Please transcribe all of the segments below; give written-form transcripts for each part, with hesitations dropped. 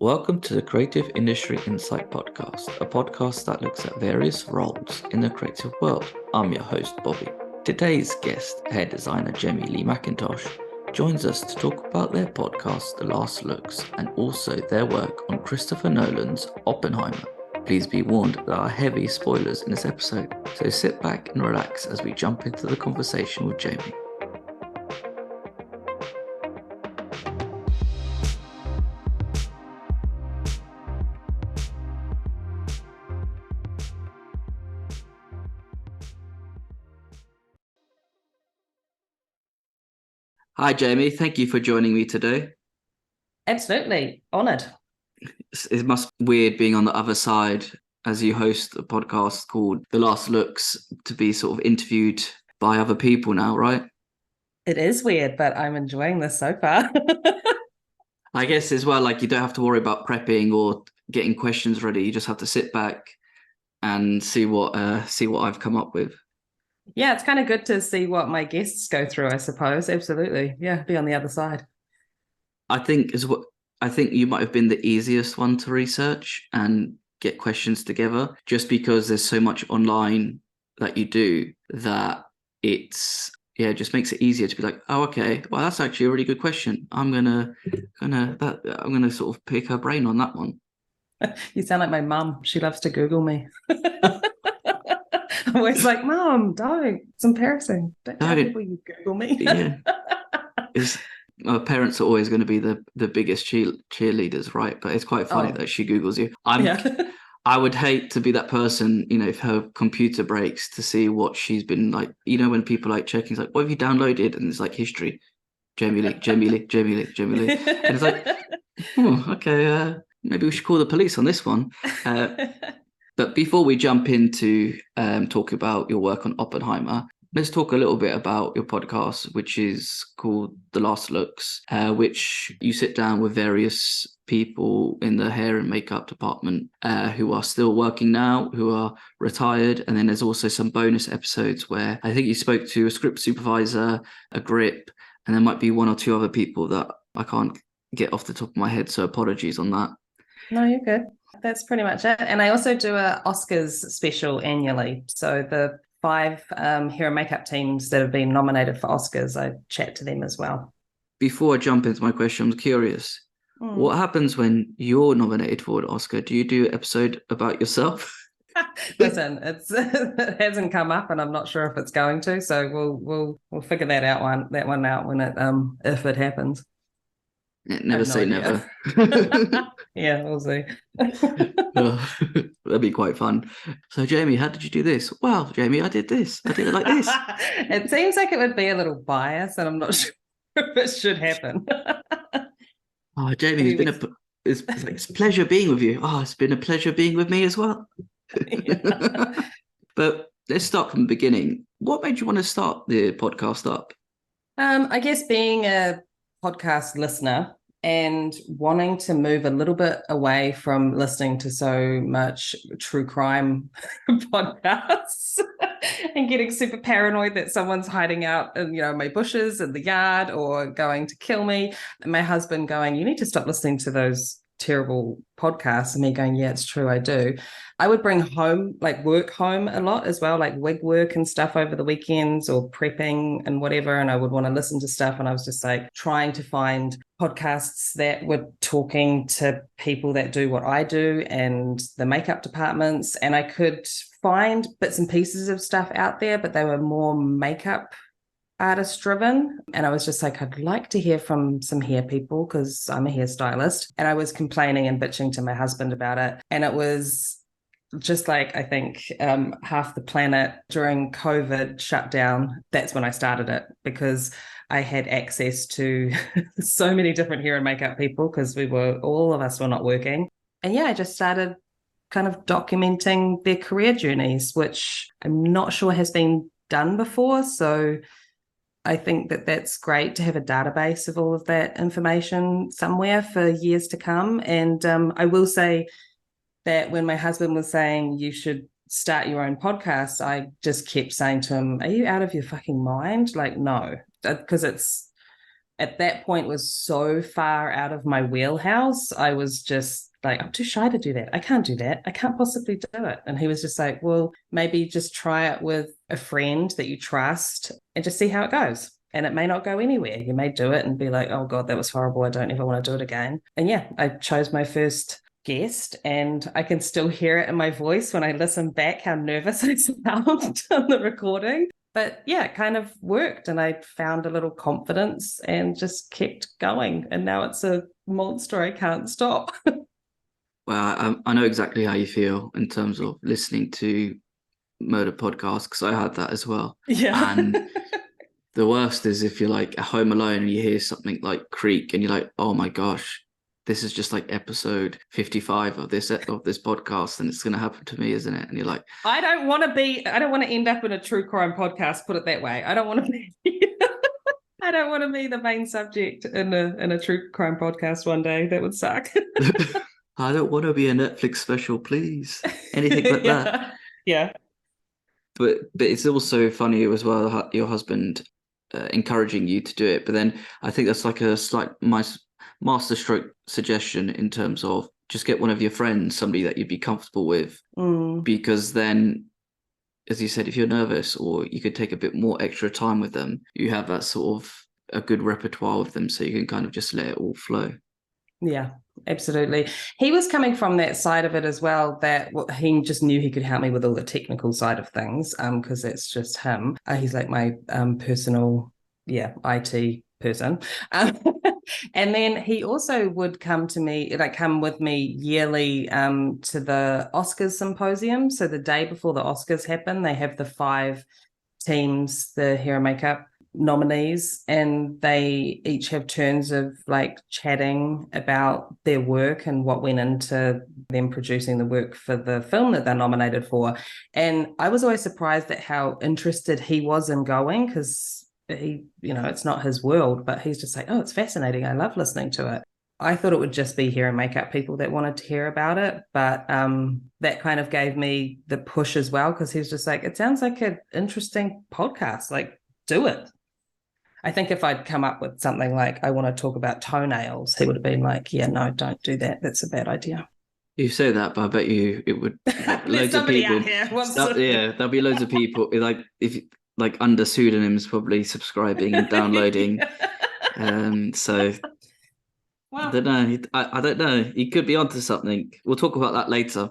Welcome to the Creative Industry Insight Podcast, a podcast that looks at various roles in the creative world. I'm your host, Bobby. Today's guest, hair designer Jaime Leigh McIntosh, joins us to talk about their podcast, The Last Looks, and also their work on Christopher Nolan's Oppenheimer. Please be warned there are heavy spoilers in this episode, so sit back and relax as we jump into the conversation with Jaime. Hi, Jaime. Thank you for joining me today. Absolutely. Honoured. It must be weird being on the other side as you host a podcast called The Last Looks to be sort of interviewed by other people now, right? It is weird, but I'm enjoying this so far. I guess as well, like you don't have to worry about prepping or getting questions ready. You just have to sit back and see what I've come up with. Yeah, it's kind of good to see what my guests go through, I suppose. Absolutely. Yeah, be on the other side. I think you might have been the easiest one to research and get questions together, just because there's so much online that you do that it just makes it easier to be like, oh, okay, well, that's actually a really good question. I'm gonna sort of pick her brain on that one. You sound like my mum. She loves to Google me. I'm always like, Mum, don't. It's embarrassing. Don't tell people you Google me. Yeah. Parents are always going to be the biggest cheerleaders, right? But it's quite funny that she Googles you. I would hate to be that person, if her computer breaks, to see what she's been like. When people like checking, it's like, what have you downloaded? And it's like history. Jaime Leigh. And it's like, okay, maybe we should call the police on this one. But before we jump into talk about your work on Oppenheimer, let's talk a little bit about your podcast, which is called The Last Looks, which you sit down with various people in the hair and makeup department who are still working now, who are retired. And then there's also some bonus episodes where I think you spoke to a script supervisor, a grip, and there might be one or two other people that I can't get off the top of my head. So apologies on that. No, you're good. That's pretty much it. And I also do a Oscars special annually. So the 5 hair and makeup teams that have been nominated for Oscars, I chat to them as well. Before I jump into my question, I'm curious. What happens when you're nominated for an Oscar? Do you do an episode about yourself? Listen, it hasn't come up, and I'm not sure if it's going to. So we'll figure that one out when it if it happens. Never say never. Yeah, we'll see. That'd be quite fun. So, Jaime, how did you do this? Well, Jaime, I did this. I did it like this. It seems like it would be a little biased, and I'm not sure if it should happen. Oh, Jaime, it's a pleasure being with you. Oh, it's been a pleasure being with me as well. But let's start from the beginning. What made you want to start the podcast up? I guess being a podcast listener and wanting to move a little bit away from listening to so much true crime podcasts and getting super paranoid that someone's hiding out in, my bushes in the yard or going to kill me. And my husband going, you need to stop listening to those terrible podcasts, and me going, yeah, it's true, I do. I would bring work home a lot as well, like wig work and stuff over the weekends or prepping and whatever. And I would want to listen to stuff. And I was just like trying to find podcasts that were talking to people that do what I do and the makeup departments. And I could find bits and pieces of stuff out there, but they were more makeup artist driven. And I was just like, I'd like to hear from some hair people because I'm a hairstylist. And I was complaining and bitching to my husband about it. And it was just like, I think half the planet during COVID shut down. That's when I started it, because I had access to so many different hair and makeup people because all of us were not working. And yeah, I just started kind of documenting their career journeys, which I'm not sure has been done before. So I think that that's great to have a database of all of that information somewhere for years to come. And I will say that when my husband was saying you should start your own podcast, I just kept saying to him, are you out of your fucking mind? Like, no, because at that point was so far out of my wheelhouse. I was just like, I'm too shy to do that. I can't do that. I can't possibly do it. And he was just like, well, maybe just try it with a friend that you trust and just see how it goes. And it may not go anywhere. You may do it and be like, oh God, that was horrible. I don't ever want to do it again. And yeah, I chose my first guest, and I can still hear it in my voice when I listen back how nervous I sound on the recording. But yeah, it kind of worked, and I found a little confidence and just kept going. And now it's a monster I can't stop. Well, I know exactly how you feel in terms of listening to murder podcasts, because I had that as well. Yeah. And the worst is if you're like at home alone and you hear something like creak and you're like, oh my gosh, this is just like episode 55 of this podcast, and it's going to happen to me, isn't it? And you're like, I don't want to end up in a true crime podcast, put it that way. I don't want to be I don't want to be the main subject in a true crime podcast one day. That would suck. I don't want to be a Netflix special, please. Anything but that. Yeah. But it's also funny as well, your husband encouraging you to do it. But then I think that's like a slight masterstroke suggestion in terms of just get one of your friends, somebody that you'd be comfortable with, because then, as you said, if you're nervous or you could take a bit more extra time with them, you have that sort of a good repertoire with them, so you can kind of just let it all flow. Yeah, absolutely. He was coming from that side of it as well, that he just knew he could help me with all the technical side of things, because it's just him. He's like my personal, IT person. And then he also would come with me yearly to the Oscars symposium. So the day before the Oscars happen, they have the 5 teams, the hair and makeup nominees, and they each have turns of like chatting about their work and what went into them producing the work for the film that they're nominated for. And I was always surprised at how interested he was in going, because he, it's not his world, but he's just like, oh, it's fascinating. I love listening to it. I thought it would just be hair and makeup people that wanted to hear about it, but that kind of gave me the push as well, because he was just like, it sounds like an interesting podcast, like do it. I think if I'd come up with something like, I want to talk about toenails, he would have been like, yeah, no, don't do that. That's a bad idea. You say that, but I bet you it would. Loads of people. There'll be loads of people like under pseudonyms, probably subscribing and downloading. So wow. I don't know. I don't know. He could be onto something. We'll talk about that later.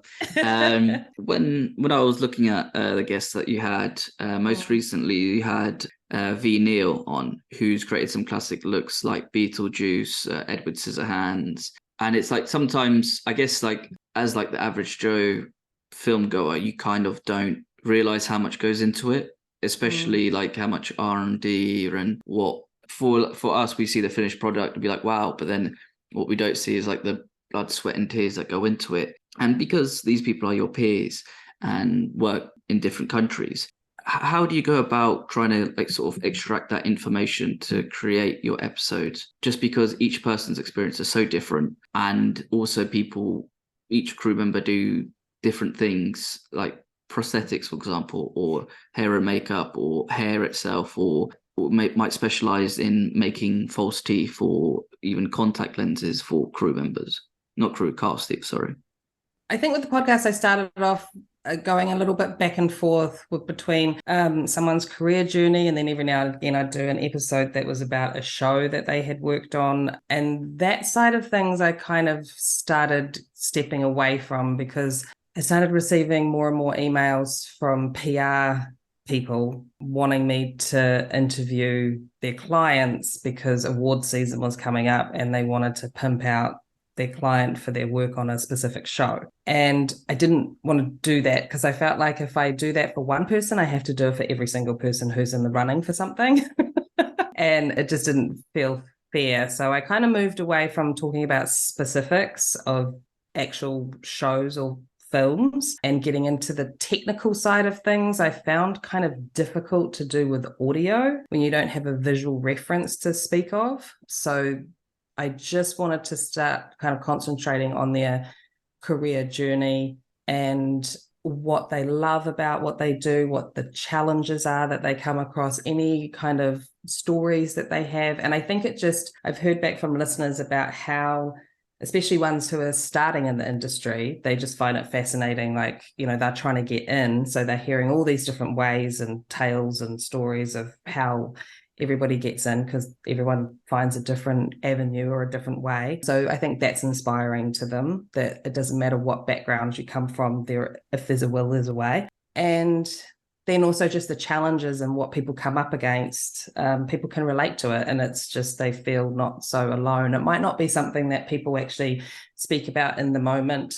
When I was looking at the guests that you had, most recently you had V. Neil on, who's created some classic looks like Beetlejuice, Edward Scissorhands. And it's like sometimes, I guess, like as like the average Joe film goer, you kind of don't realize how much goes into it, especially like how much R&D and what for us, we see the finished product and be like, wow. But then what we don't see is like the blood, sweat and tears that go into it. And because these people are your peers and work in different countries, how do you go about trying to like sort of extract that information to create your episodes? Just because each person's experience is so different, and also each crew member do different things, like prosthetics, for example, or hair and makeup, or hair itself, or might specialize in making false teeth or even contact lenses for crew members, not cast, sorry. I think with the podcast, I started off going a little bit back and forth between someone's career journey, and then every now and again I'd do an episode that was about a show that they had worked on. And that side of things I kind of started stepping away from, because I started receiving more and more emails from PR people wanting me to interview their clients because award season was coming up and they wanted to pimp out their client for their work on a specific show. And I didn't want to do that, because I felt like if I do that for one person, I have to do it for every single person who's in the running for something. And it just didn't feel fair. So I kind of moved away from talking about specifics of actual shows or films and getting into the technical side of things. I found kind of difficult to do with audio when you don't have a visual reference to speak of. So I just wanted to start kind of concentrating on their career journey and what they love about what they do, what the challenges are that they come across, any kind of stories that they have. And I think I've heard back from listeners about how, especially ones who are starting in the industry, they just find it fascinating. Like, they're trying to get in. So they're hearing all these different ways and tales and stories of how everybody gets in, because everyone finds a different avenue or a different way. So I think that's inspiring to them, that it doesn't matter what background you come from, if there's a will, there's a way. And then also just the challenges and what people come up against, people can relate to it, and it's just they feel not so alone. It might not be something that people actually speak about in the moment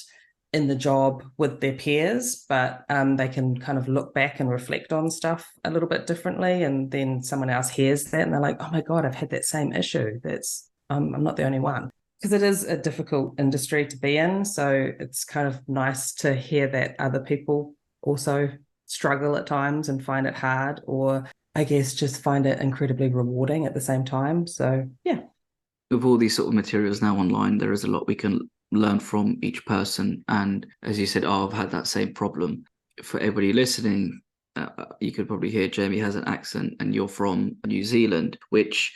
in the job with their peers, but they can kind of look back and reflect on stuff a little bit differently, and then someone else hears that and they're like, oh my God, I've had that same issue. I'm not the only one. Because it is a difficult industry to be in, so it's kind of nice to hear that other people also struggle at times and find it hard, or I guess just find it incredibly rewarding at the same time. So yeah. With all these sort of materials now online, there is a lot we can learn from each person. And as you said, I've had that same problem. For everybody listening, you could probably hear Jamie has an accent, and you're from New Zealand, which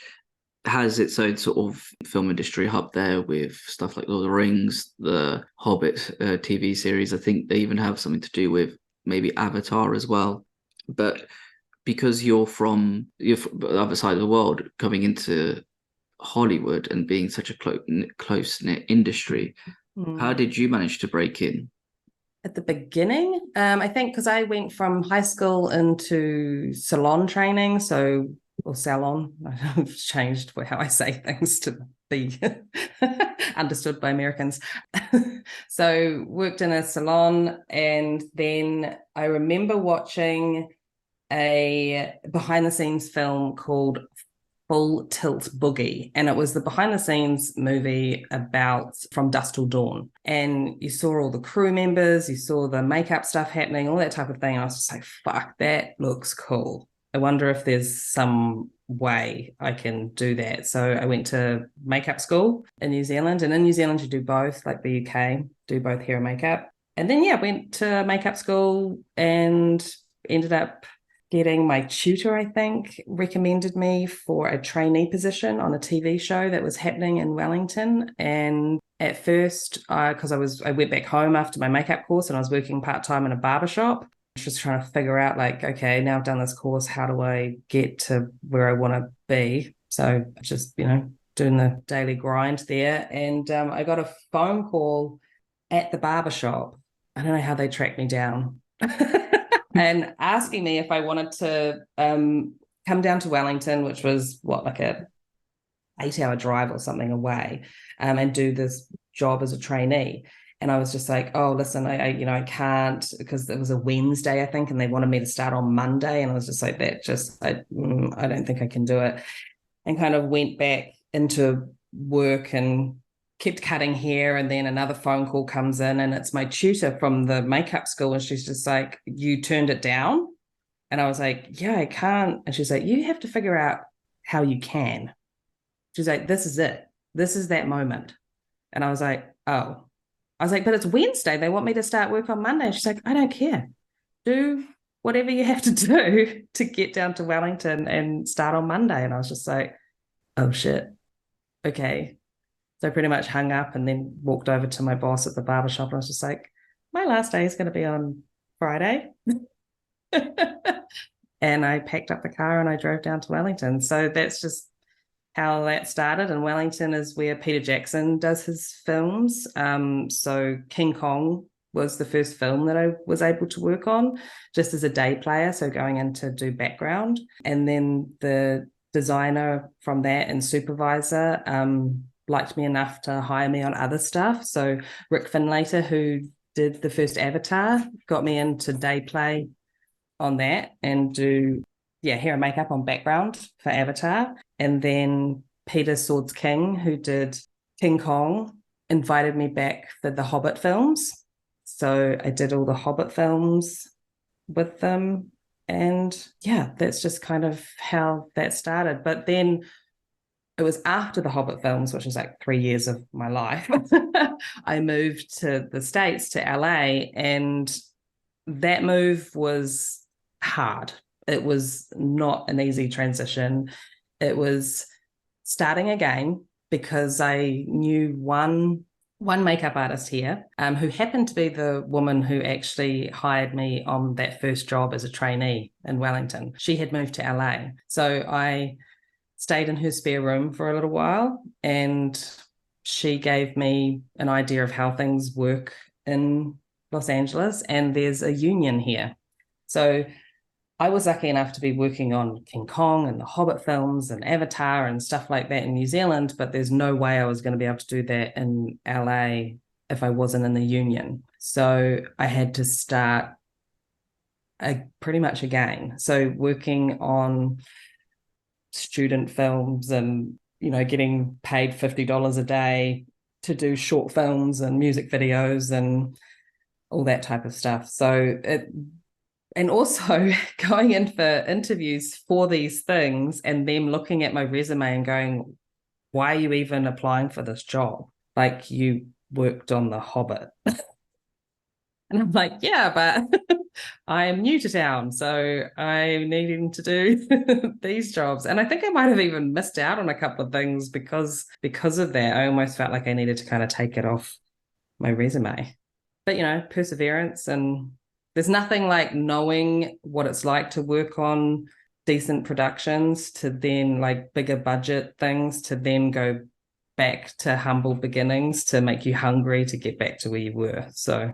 has its own sort of film industry hub there with stuff like Lord of the Rings, the Hobbit TV series. I think they even have something to do with maybe Avatar as well. But because you're from the other side of the world, coming into Hollywood and being such a close-knit industry, how did you manage to break in? At the beginning, I think because I went from high school into salon training, or salon, I've changed how I say things to be understood by Americans. So worked in a salon, and then I remember watching a behind-the-scenes film called Full Tilt Boogie, and it was the behind the scenes movie about From Dusk Till Dawn, and you saw all the crew members, you saw the makeup stuff happening, all that type of thing. And I was just like, fuck, that looks cool. I wonder if there's some way I can do that. So I went to makeup school in New Zealand, and in New Zealand you do both, like the UK do both hair and makeup. And then went to makeup school and ended up getting my tutor, I think, recommended me for a trainee position on a TV show that was happening in Wellington. And at first, because I went back home after my makeup course, and I was working part-time in a barbershop, just trying to figure out, like, okay, now I've done this course, how do I get to where I want to be? So just, doing the daily grind there. And I got a phone call at the barbershop. I don't know how they tracked me down. And asking me if I wanted to come down to Wellington, which was like a 8-hour drive or something away, and do this job as a trainee. And I was just like, oh, listen, I can't, because it was a Wednesday, I think, and they wanted me to start on Monday. And I was just like, I don't think I can do it. And kind of went back into work and kept cutting hair. And then another phone call comes in, and it's my tutor from the makeup school. And she's just like, you turned it down? And I was like, yeah, I can't. And she's like, you have to figure out how you can. She's like, this is it. This is that moment. And I was like, oh. I was like, but it's Wednesday. They want me to start work on Monday. She's like, I don't care. Do whatever you have to do to get down to Wellington and start on Monday. And I was just like, oh, shit. Okay. So I pretty much hung up and then walked over to my boss at the barbershop. And I was just like, my last day is going to be on Friday. And I packed up the car and I drove down to Wellington. So that's just how that started. And Wellington is where Peter Jackson does his films. So King Kong was the first film that I was able to work on just as a day player, so going in to do background. And then the designer from that and supervisor liked me enough to hire me on other stuff. So Rick Finlater, who did the first Avatar, got me into day play on that and do hair and makeup on background for Avatar. And then Peter Swords King, who did King Kong, invited me back for the Hobbit films. So I did all the Hobbit films with them. And that's just kind of how that started. But then it was after the Hobbit films, which was like 3 years of my life, I moved to the States, to LA, and that move was hard. It was not an easy transition. It was starting again because I knew one makeup artist here who happened to be the woman who actually hired me on that first job as a trainee in Wellington. She had moved to LA. So I stayed in her spare room for a little while, and she gave me an idea of how things work in Los Angeles, and there's a union here. So I was lucky enough to be working on King Kong and the Hobbit films and Avatar and stuff like that in New Zealand, but there's no way I was going to be able to do that in LA if I wasn't in the union. So I had to start pretty much again. So working on student films and, getting paid $50 a day to do short films and music videos and all that type of stuff. And also going in for interviews for these things and them looking at my resume and going, why are you even applying for this job? Like, you worked on The Hobbit. And I'm like, yeah, but I am new to town, so I'm needing to do these jobs. And I think I might have even missed out on a couple of things because of that. I almost felt like I needed to kind of take it off my resume. But, perseverance, and there's nothing like knowing what it's like to work on decent productions to then like bigger budget things to then go back to humble beginnings to make you hungry to get back to where you were. So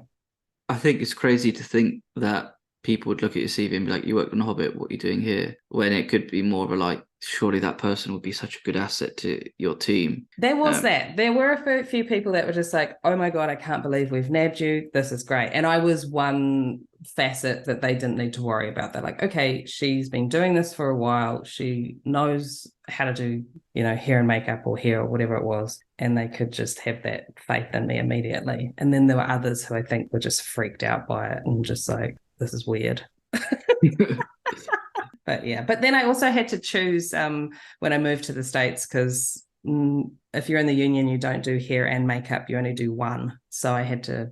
I think it's crazy to think that people would look at your CV and be like, you worked on The Hobbit, what are you doing here? When it could be more of a like, surely that person would be such a good asset to your team. There was that. There were a few people that were just like, oh my God, I can't believe we've nabbed you. This is great. And I was one facet that they didn't need to worry about. They're like, okay, she's been doing this for a while. She knows how to do, hair and makeup or hair or whatever it was. And they could just have that faith in me immediately. And then there were others who I think were just freaked out by it and just like, this is weird. But then I also had to choose when I moved to the States, because if you're in the union, you don't do hair and makeup, you only do one. So I had to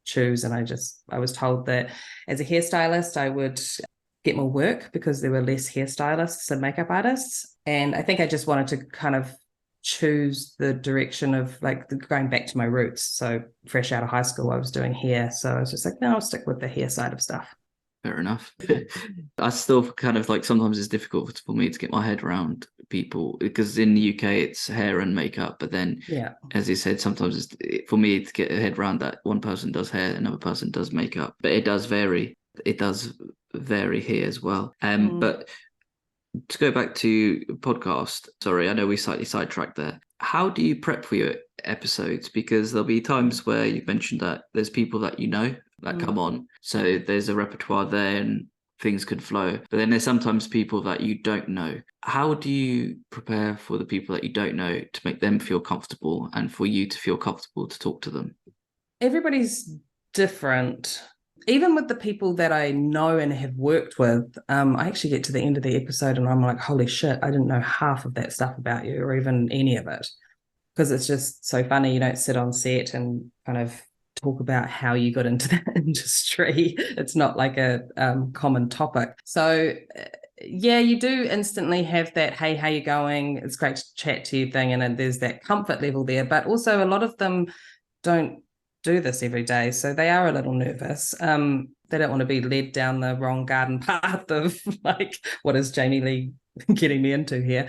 choose, and I was told that as a hairstylist, I would get more work because there were less hairstylists and makeup artists. And I think I just wanted to kind of choose the direction of like going back to my roots. So fresh out of high school, I was doing hair. So I was just like, no, I'll stick with the hair side of stuff. Fair enough. I still kind of like, sometimes it's difficult for me to get my head around people, because in the UK it's hair and makeup, but then as you said, sometimes for me to get a head around that one person does hair, another person does makeup, but it does vary here as well. But to go back to podcast, sorry, I know we slightly sidetracked there. How do you prep for your episodes? Because there'll be times where you mentioned that there's people that that come on, so there's a repertoire there and things could flow. But then there's sometimes people that you don't know. How do you prepare for the people that you don't know to make them feel comfortable and for you to feel comfortable to talk to them? Everybody's different. Even with the people that I know and have worked with, I actually get to the end of the episode and I'm like, holy shit, I didn't know half of that stuff about you or even any of it. Because it's just so funny. You don't sit on set and kind of talk about how you got into that industry. It's not like a common topic. So you do instantly have that, hey, how you going? It's great to chat to you thing. And then there's that comfort level there. But also a lot of them don't do this every day, so they are a little nervous. They don't want to be led down the wrong garden path of like, what is Jaime Leigh getting me into here?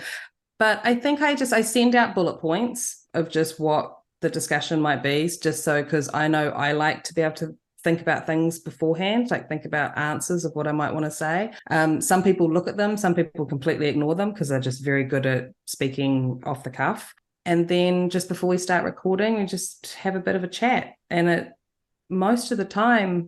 But I think I send out bullet points of just what the discussion might be, just so, because I know I like to be able to think about things beforehand, like think about answers of what I might want to say. Some people look at them, some people completely ignore them because they're just very good at speaking off the cuff. And then just before we start recording, we just have a bit of a chat. And most of the time,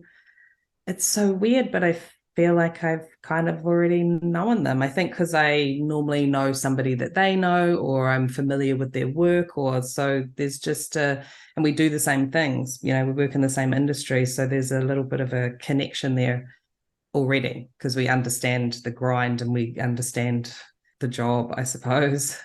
it's so weird, but I feel like I've kind of already known them. I think because I normally know somebody that they know, or I'm familiar with their work, or so there's just and we do the same things. We work in the same industry. So there's a little bit of a connection there already because we understand the grind and we understand the job, I suppose.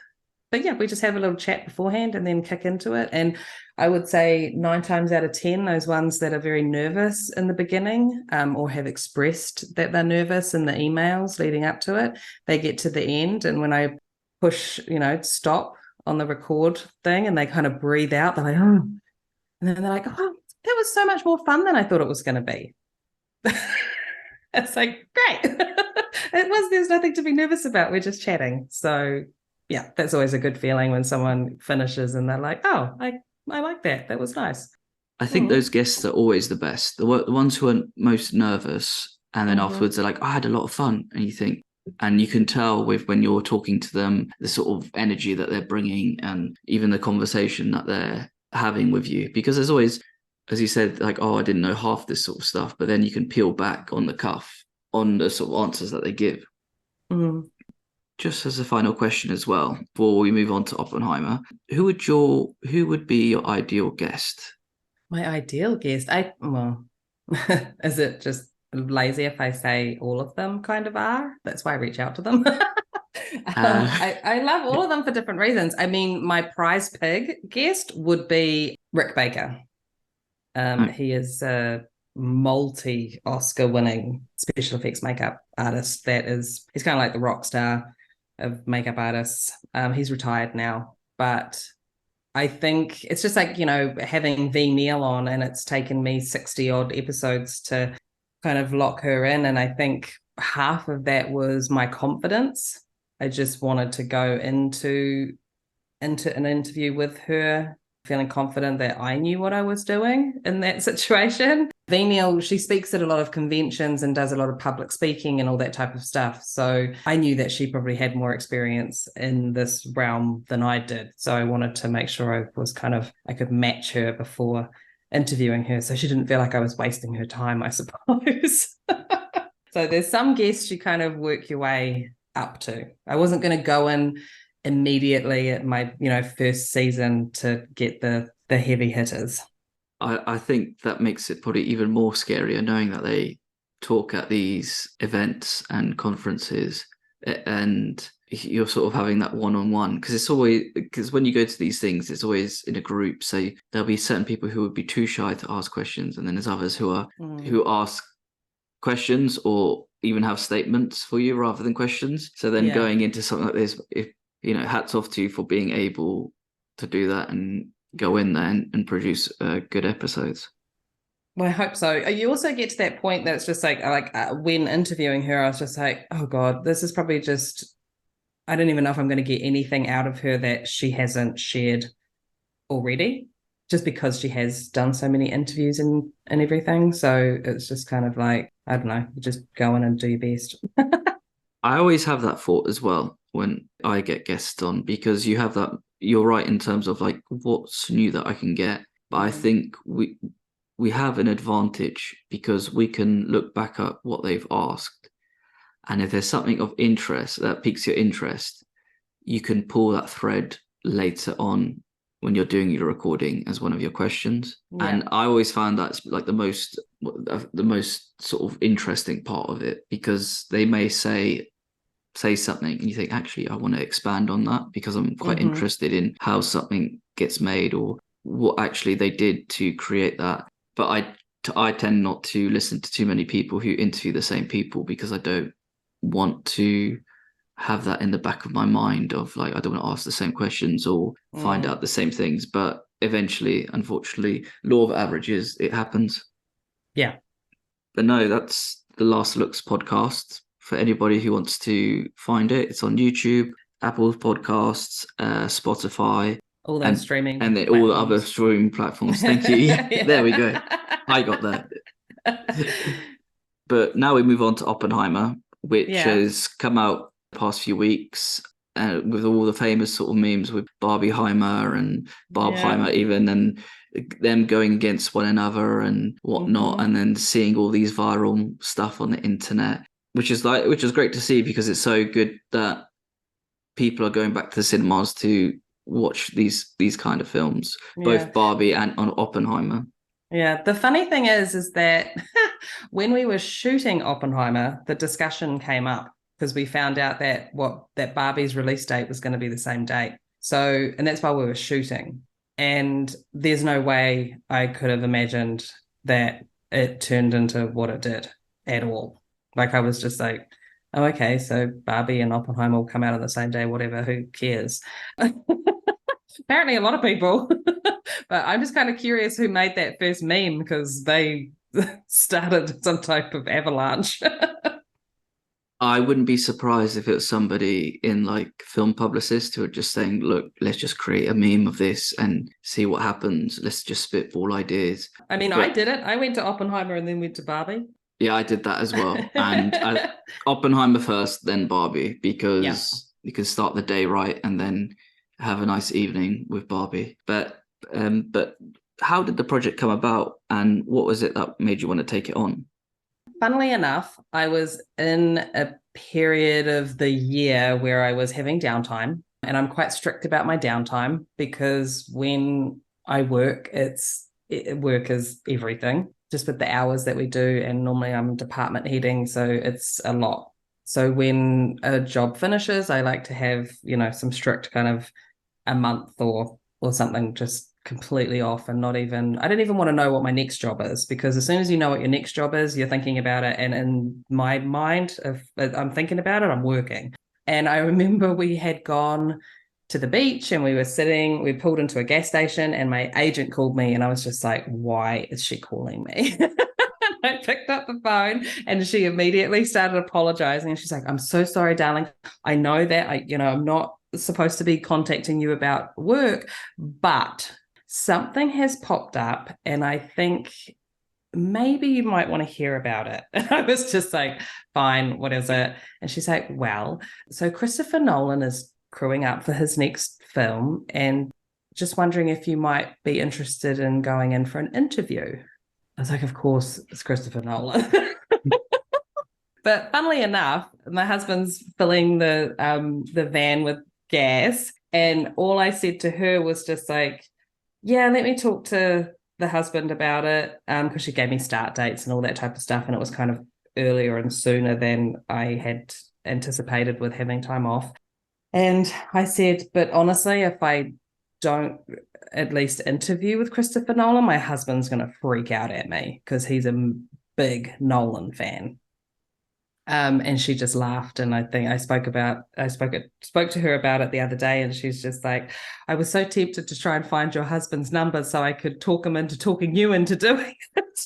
but yeah, we just have a little chat beforehand and then kick into it. And I would say 9 times out of 10, those ones that are very nervous in the beginning, or have expressed that they're nervous in the emails leading up to it, they get to the end. And when I push, stop on the record thing and they kind of breathe out, they're like, oh, and then they're like, oh, that was so much more fun than I thought it was going to be. It's like, great. There's nothing to be nervous about. We're just chatting. So yeah, that's always a good feeling when someone finishes and they're like, oh, I like that. That was nice. I think those guests are always the best. The ones who are most nervous and then afterwards they're like, I had a lot of fun. And you think, and you can tell when you're talking to them, the sort of energy that they're bringing and even the conversation that they're having with you. Because there's always, as you said, like, oh, I didn't know half this sort of stuff. But then you can peel back on the cuff on the sort of answers that they give. Just as a final question as well, before we move on to Oppenheimer, who would be your ideal guest? My ideal guest? Is it just lazy if I say all of them kind of are? That's why I reach out to them. I love all of them for different reasons. I mean, my prize pig guest would be Rick Baker. He is a multi-Oscar winning special effects makeup artist. He's kind of like the rock star of makeup artists. He's retired now, but I think it's just like, having V Neil on, and it's taken me 60 odd episodes to kind of lock her in. And I think half of that was my confidence. I just wanted to go into an interview with her feeling confident that I knew what I was doing in that situation. Neil, she speaks at a lot of conventions and does a lot of public speaking and all that type of stuff. So I knew that she probably had more experience in this realm than I did. So I wanted to make sure I could match her before interviewing her, so she didn't feel like I was wasting her time, I suppose. So there's some guests you kind of work your way up to. I wasn't going to go in immediately at my first season to get the heavy hitters. I think that makes it probably even more scarier knowing that they talk at these events and conferences and you're sort of having that one-on-one, because when you go to these things it's always in a group, so there'll be certain people who would be too shy to ask questions, and then there's others who ask questions or even have statements for you rather than questions. So then going into something like this, if hats off to you for being able to do that and go in there and produce good episodes. Well, I hope so. You also get to that point that's just like when interviewing her, I was just like, oh God, this is probably just, I don't even know if I'm going to get anything out of her that she hasn't shared already, just because she has done so many interviews and everything. So it's just kind of like, I don't know, just go in and do your best. I always have that thought as well when I get guests on, because you have that, you're right in terms of like what's new that I can get. But I think we have an advantage because we can look back at what they've asked. And if there's something of interest that piques your interest, you can pull that thread later on when you're doing your recording as one of your questions. Yeah. And I always found that's like the most sort of interesting part of it, because they may say something and you think, actually, I want to expand on that because I'm quite interested in how something gets made or what actually they did to create that. But I tend not to listen to too many people who interview the same people, because I don't want to have that in the back of my mind of like, I don't want to ask the same questions or find out the same things. But eventually, unfortunately, law of averages, it happens. Yeah. But no, that's the Last Looks podcast. For anybody who wants to find it, it's on YouTube, Apple Podcasts, Spotify, all those streaming and all the other streaming platforms. Thank you. Yeah. There we go. I got that. But now we move on to Oppenheimer, which has come out the past few weeks with all the famous sort of memes with Barbieheimer and Barbheimer even, and them going against one another and whatnot, and then seeing all these viral stuff on the internet, which is great to see, because it's so good that people are going back to the cinemas to watch these kind of films, both Barbie and on Oppenheimer. Yeah, the funny thing is that when we were shooting Oppenheimer, the discussion came up because we found out that Barbie's release date was going to be the same date. So, and that's while we were shooting. And there's no way I could have imagined that it turned into what it did at all. Like, I was just like, oh, okay, so Barbie and Oppenheimer will come out on the same day, whatever, who cares? Apparently a lot of people. But I'm just kind of curious who made that first meme, because they started some type of avalanche. I wouldn't be surprised if it was somebody in like film publicists who are just saying, look, let's just create a meme of this and see what happens. Let's just spitball ideas. I mean, I did it. I went to Oppenheimer and then went to Barbie. Yeah, I did that as well. And Oppenheimer first, then Barbie, because you can start the day right and then have a nice evening with Barbie. But how did the project come about, and what was it that made you want to take it on? Funnily enough, I was in a period of the year where I was having downtime, and I'm quite strict about my downtime, because when I work, work is everything, just with the hours that we do. And normally I'm department heading, so it's a lot. So when a job finishes, I like to have, some strict kind of a month or something, just completely off, and I don't even want to know what my next job is, because as soon as you know what your next job is, you're thinking about it. And in my mind, if I'm thinking about it, I'm working. And I remember we had gone to the beach and we pulled into a gas station, and my agent called me, and I was just like, why is she calling me? I picked up the phone and she immediately started apologizing. And she's like, I'm so sorry, darling. I know that I'm not supposed to be contacting you about work, but something has popped up and I think maybe you might want to hear about it. And I was just like, fine, what is it? And she's like, well, so Christopher Nolan is crewing up for his next film, and just wondering if you might be interested in going in for an interview. I was like, of course, it's Christopher Nolan. But funnily enough, my husband's filling the van with gas, and all I said to her was just like, yeah, let me talk to the husband about it, because she gave me start dates and all that type of stuff, and it was kind of earlier and sooner than I had anticipated with having time off. And I said, but honestly, if I don't at least interview with Christopher Nolan, my husband's going to freak out at me, because he's a big Nolan fan. And she just laughed, and I think I spoke to her about it the other day, and she's just like, I was so tempted to try and find your husband's number so I could talk him into talking you into doing it.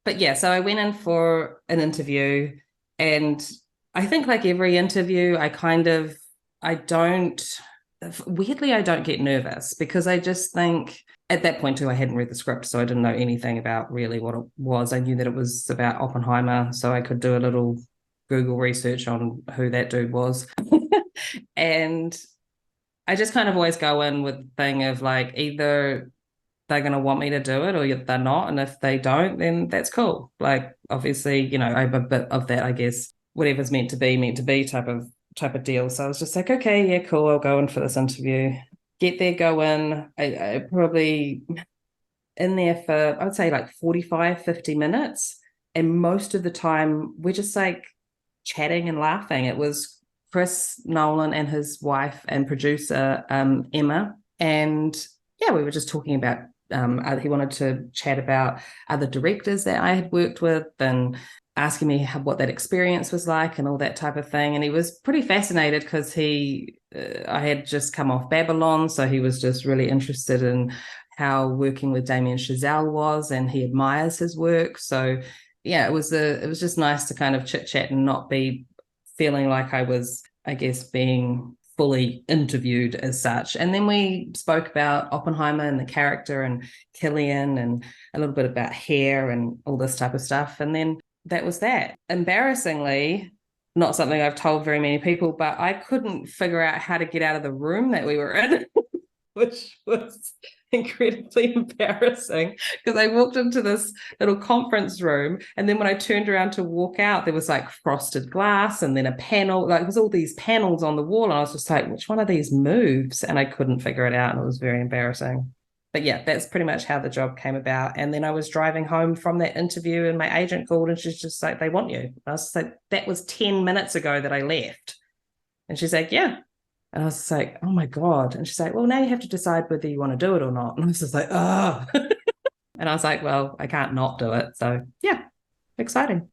But yeah, so I went in for an interview, and I think like every interview, I don't get nervous, because I just think at that point too, I hadn't read the script, so I didn't know anything about really what it was. I knew that it was about Oppenheimer, so I could do a little Google research on who that dude was. And I just kind of always go in with the thing of like, either they're going to want me to do it or they're not. And if they don't, then that's cool. Like, obviously, I have a bit of that, I guess, whatever's meant to be type of deal. So I was just like, okay, yeah, cool, I'll go in for this interview. Get there, go in. I probably in there for, I would say like 45, 50 minutes. And most of the time we're just like chatting and laughing. It was Chris Nolan and his wife and producer, Emma. And yeah, we were just talking about, he wanted to chat about other directors that I had worked with, and asking me what that experience was like and all that type of thing. And he was pretty fascinated, because I had just come off Babylon, so he was just really interested in how working with Damien Chazelle was, and he admires his work. So yeah, it was just nice to kind of chit chat and not be feeling like I was, I guess, being fully interviewed as such. And then we spoke about Oppenheimer and the character and Killian, and a little bit about hair and all this type of stuff. And then that was that. Embarrassingly, not something I've told very many people, but I couldn't figure out how to get out of the room that we were in, which was incredibly embarrassing, because I walked into this little conference room, and then when I turned around to walk out, there was like frosted glass and then a panel, like it was all these panels on the wall, and I was just like, which one of these moves? And I couldn't figure it out, and it was very embarrassing. But yeah, that's pretty much how the job came about. And then I was driving home from that interview, and my agent called, and she's just like, they want you. I was like, that was 10 minutes ago that I left. And she's like, yeah. And I was just like, oh my God. And she's like, well, now you have to decide whether you want to do it or not. And I was just like, oh. And I was like, well, I can't not do it. So yeah, exciting.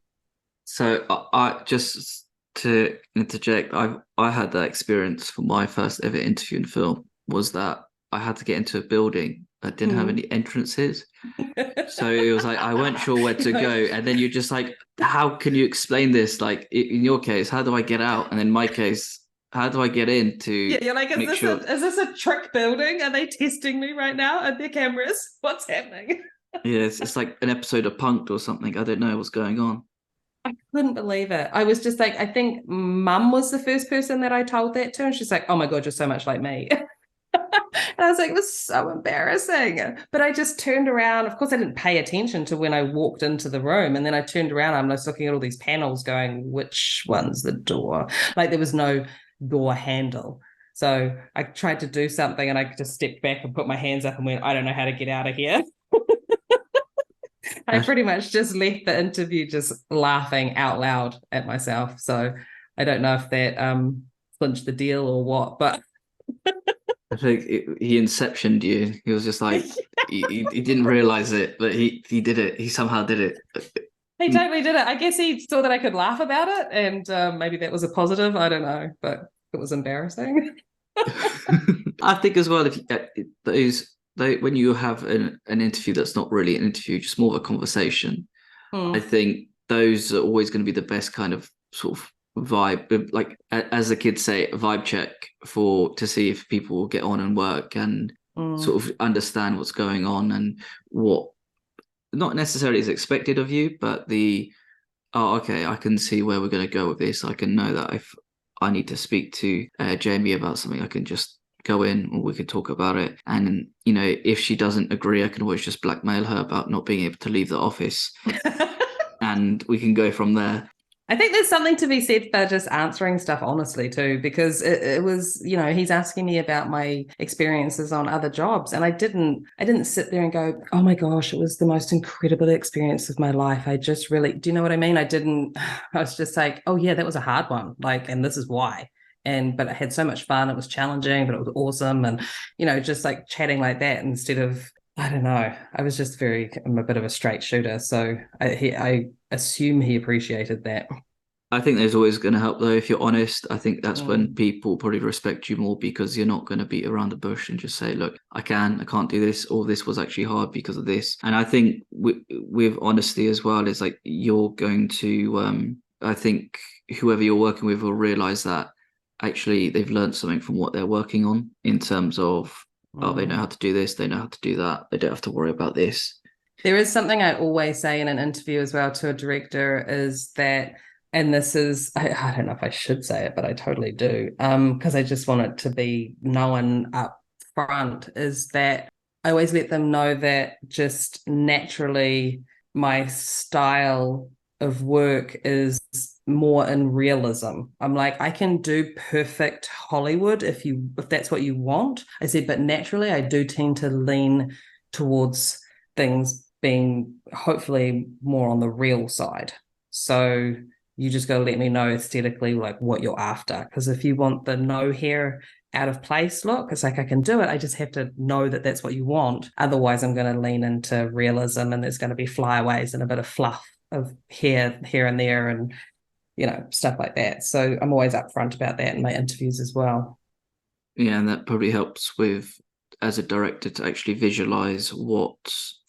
So I just to interject, I had that experience for my first ever interview in film, was that I had to get into a building that didn't have any entrances. So it was like I weren't sure where to go, and then you're just like, how can you explain this? Like in your case, how do I get out? And in my case, how do I get in to Yeah, you're like, make sure? is this a trick building? Are they testing me right now at their cameras? What's happening? Yeah, it's like an episode of Punked or something. I don't know what's going on. I couldn't believe it. I was just like, I think mum was the first person that I told that to. And she's like, oh my God, you're so much like me. And I was like, it was so embarrassing. But I just turned around. Of course, I didn't pay attention to when I walked into the room. And then I turned around. I'm just looking at all these panels going, which one's the door? Like there was no door handle. So I tried to do something and I just stepped back and put my hands up and went, I don't know how to get out of here. I pretty much just left the interview just laughing out loud at myself. So I don't know if that clinched the deal or what, but I think he inceptioned you. He was just like he didn't realize it, but he did it. He somehow did it. he totally did it. I guess he saw that I could laugh about it, and maybe that was a positive. I don't know, but it was embarrassing. I think as well, if when you have an interview that's not really an interview, just more of a conversation, I think those are always going to be the best kind of sort of vibe, like as the kids say, a vibe check to see if people will get on and work and sort of understand what's going on and what not necessarily is expected of you, but okay, I can see where we're going to go with this. I can know that if I need to speak to Jamie about something, I can just go in or we could talk about it. And, if she doesn't agree, I can always just blackmail her about not being able to leave the office and we can go from there. I think there's something to be said for just answering stuff honestly too, because it was, he's asking me about my experiences on other jobs. And I didn't sit there and go, oh my gosh, it was the most incredible experience of my life. I just really, do you know what I mean? I was just like, oh yeah, that was a hard one. Like, and this is why. But I had so much fun. It was challenging, but it was awesome. And, just like chatting like that instead of, I don't know. I'm a bit of a straight shooter. So I assume he appreciated that. I think there's always going to help though. If you're honest, I think that's when people probably respect you more because you're not going to beat around the bush and just say, look, I can't do this, or this was actually hard because of this. And I think with honesty as well, it's like you're going to, I think whoever you're working with will realize that actually they've learned something from what they're working on in terms of, they know how to do this, they know how to do that, they don't have to worry about this. There is something I always say in an interview as well to a director is that, and this is, I don't know if I should say it, but I totally do, because I just want it to be known up front, is that I always let them know that just naturally my style of work is more in realism. I'm like, I can do perfect Hollywood if that's what you want. I said, but naturally I do tend to lean towards things being hopefully more on the real side. So you just got to let me know aesthetically like what you're after. Because if you want the no hair out of place look, it's like I can do it. I just have to know that that's what you want. Otherwise, I'm going to lean into realism and there's going to be flyaways and a bit of fluff of hair here and there and, stuff like that. So I'm always upfront about that in my interviews as well. Yeah, and that probably helps with, as a director, to actually visualize what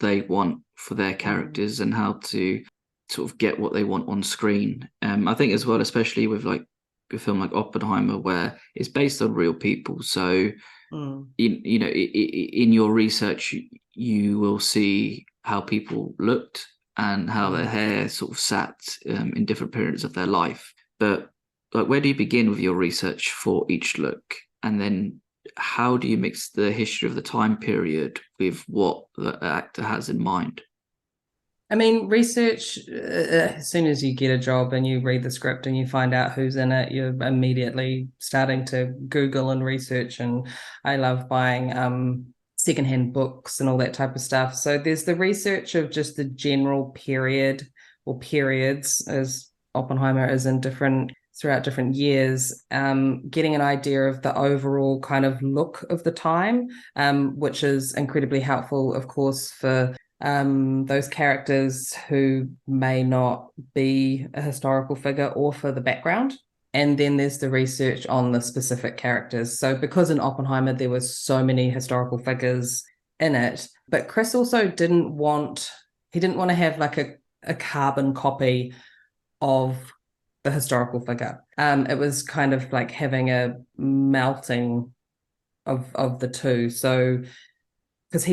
they want for their characters and how to sort of get what they want on screen. I think as well, especially with like a film like Oppenheimer, where it's based on real people. So, in your research, you will see how people looked and how their hair sort of sat in different periods of their life. But like, where do you begin with your research for each look? And then how do you mix the history of the time period with what the actor has in mind? I mean, research, as soon as you get a job and you read the script and you find out who's in it, you're immediately starting to Google and research. And I love buying secondhand books and all that type of stuff. So there's the research of just the general period or periods, as Oppenheimer is in different throughout different years, getting an idea of the overall kind of look of the time, which is incredibly helpful, of course, for those characters who may not be a historical figure or for the background. And then there's the research on the specific characters. So because in Oppenheimer there was so many historical figures in it, but Chris also didn't want to have like a carbon copy of the historical figure. It was kind of like having a melting of the two. So because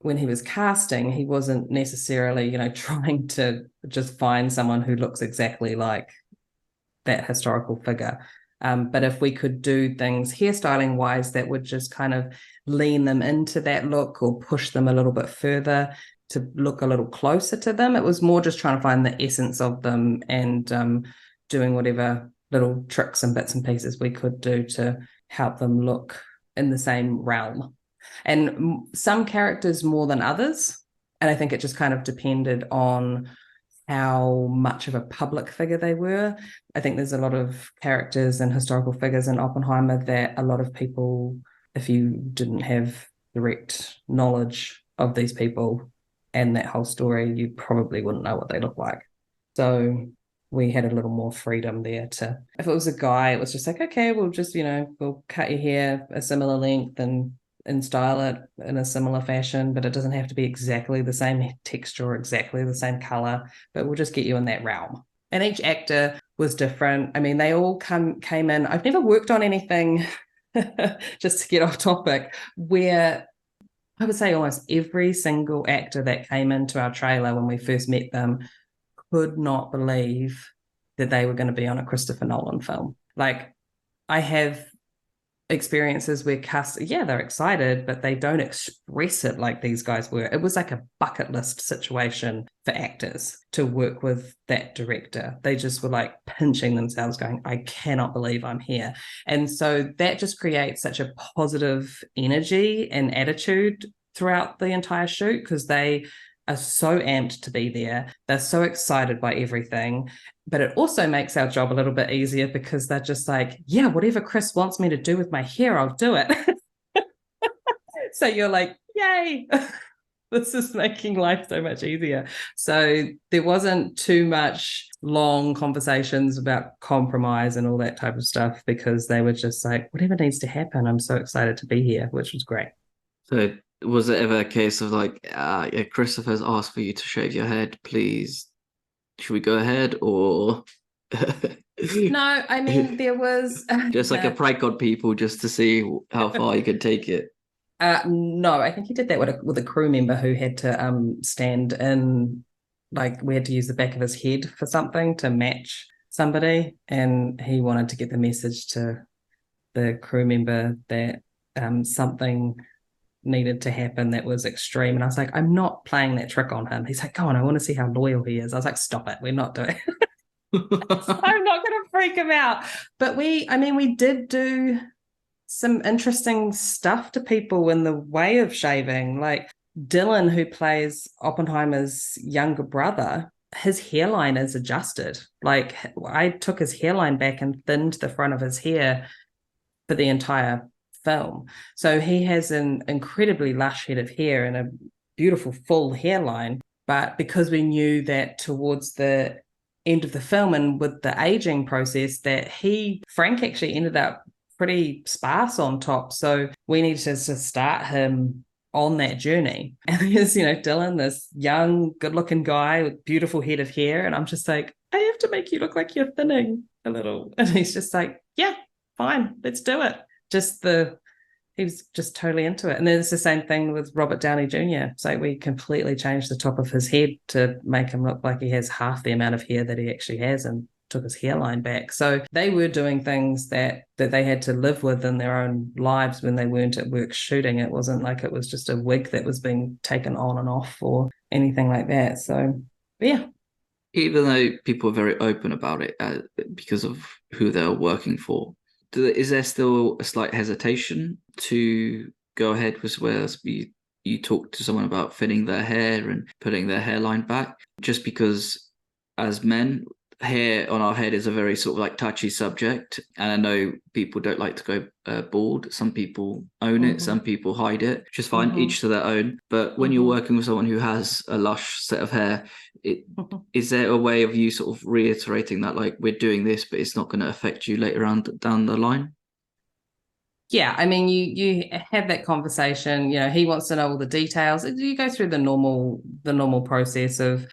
when he was casting, he wasn't necessarily, trying to just find someone who looks exactly like that historical figure. But if we could do things hairstyling wise that would just kind of lean them into that look or push them a little bit further to look a little closer to them, it was more just trying to find the essence of them and doing whatever little tricks and bits and pieces we could do to help them look in the same realm. And some characters more than others. And I think it just kind of depended on how much of a public figure they were. I think there's a lot of characters and historical figures in Oppenheimer that a lot of people, if you didn't have direct knowledge of these people and that whole story, you probably wouldn't know what they look like. So we had a little more freedom there to, if it was a guy, it was just like, okay, we'll just, we'll cut your hair a similar length and style it in a similar fashion, but it doesn't have to be exactly the same texture or exactly the same color, but we'll just get you in that realm. And each actor was different. I mean, they all came in. I've never worked on anything, just to get off topic, where I would say almost every single actor that came into our trailer when we first met them could not believe that they were going to be on a Christopher Nolan film. Like, I have experiences where cast, they're excited, but they don't express it like these guys were. It was like a bucket list situation for actors to work with that director. They just were like pinching themselves going, I cannot believe I'm here. And so that just creates such a positive energy and attitude throughout the entire shoot, because they are so amped to be there. They're so excited by everything. But it also makes our job a little bit easier because they're just like, yeah, whatever Chris wants me to do with my hair, I'll do it. So you're like, yay, this is making life so much easier. So there wasn't too much long conversations about compromise and all that type of stuff, because they were just like, whatever needs to happen, I'm so excited to be here, which was great. So was it ever a case of like, Christopher's asked for you to shave your head, please? Should we go ahead, or No, I mean, there was just like a prank on people just to see how far you could take it? No, I think he did that with a crew member who had to stand in, like we had to use the back of his head for something to match somebody, and he wanted to get the message to the crew member that something needed to happen that was extreme. And I was like, I'm not playing that trick on him. He's like, go on, I want to see how loyal he is. I was like, stop it, we're not doing it. I'm not going to freak him out. But we did do some interesting stuff to people in the way of shaving. Like Dylan, who plays Oppenheimer's younger brother, his hairline is adjusted. Like, I took his hairline back and thinned the front of his hair for the entire film. So he has an incredibly lush head of hair and a beautiful full hairline. But because we knew that towards the end of the film and with the aging process, that Frank actually ended up pretty sparse on top. So we needed to start him on that journey. And there's, Dylan, this young, good-looking guy with beautiful head of hair. And I'm just like, I have to make you look like you're thinning a little. And he's just like, yeah, fine, let's do it. He was just totally into it. And then it's the same thing with Robert Downey Jr. So we completely changed the top of his head to make him look like he has half the amount of hair that he actually has, and took his hairline back. So they were doing things that they had to live with in their own lives when they weren't at work shooting. It wasn't like it was just a wig that was being taken on and off or anything like that. So, yeah. Even though people are very open about it because of who they're working for, is there still a slight hesitation to go ahead with where you talk to someone about thinning their hair and putting their hairline back, just because as men, hair on our head is a very sort of like touchy subject, and I know people don't like to go bald. Some people own it, some people hide it, which is fine, each to their own. But when you're working with someone who has a lush set of hair, is there a way of you sort of reiterating that, like, we're doing this, but it's not going to affect you later on down the line? Yeah, I mean, you have that conversation. You know, he wants to know all the details. You go through the normal process of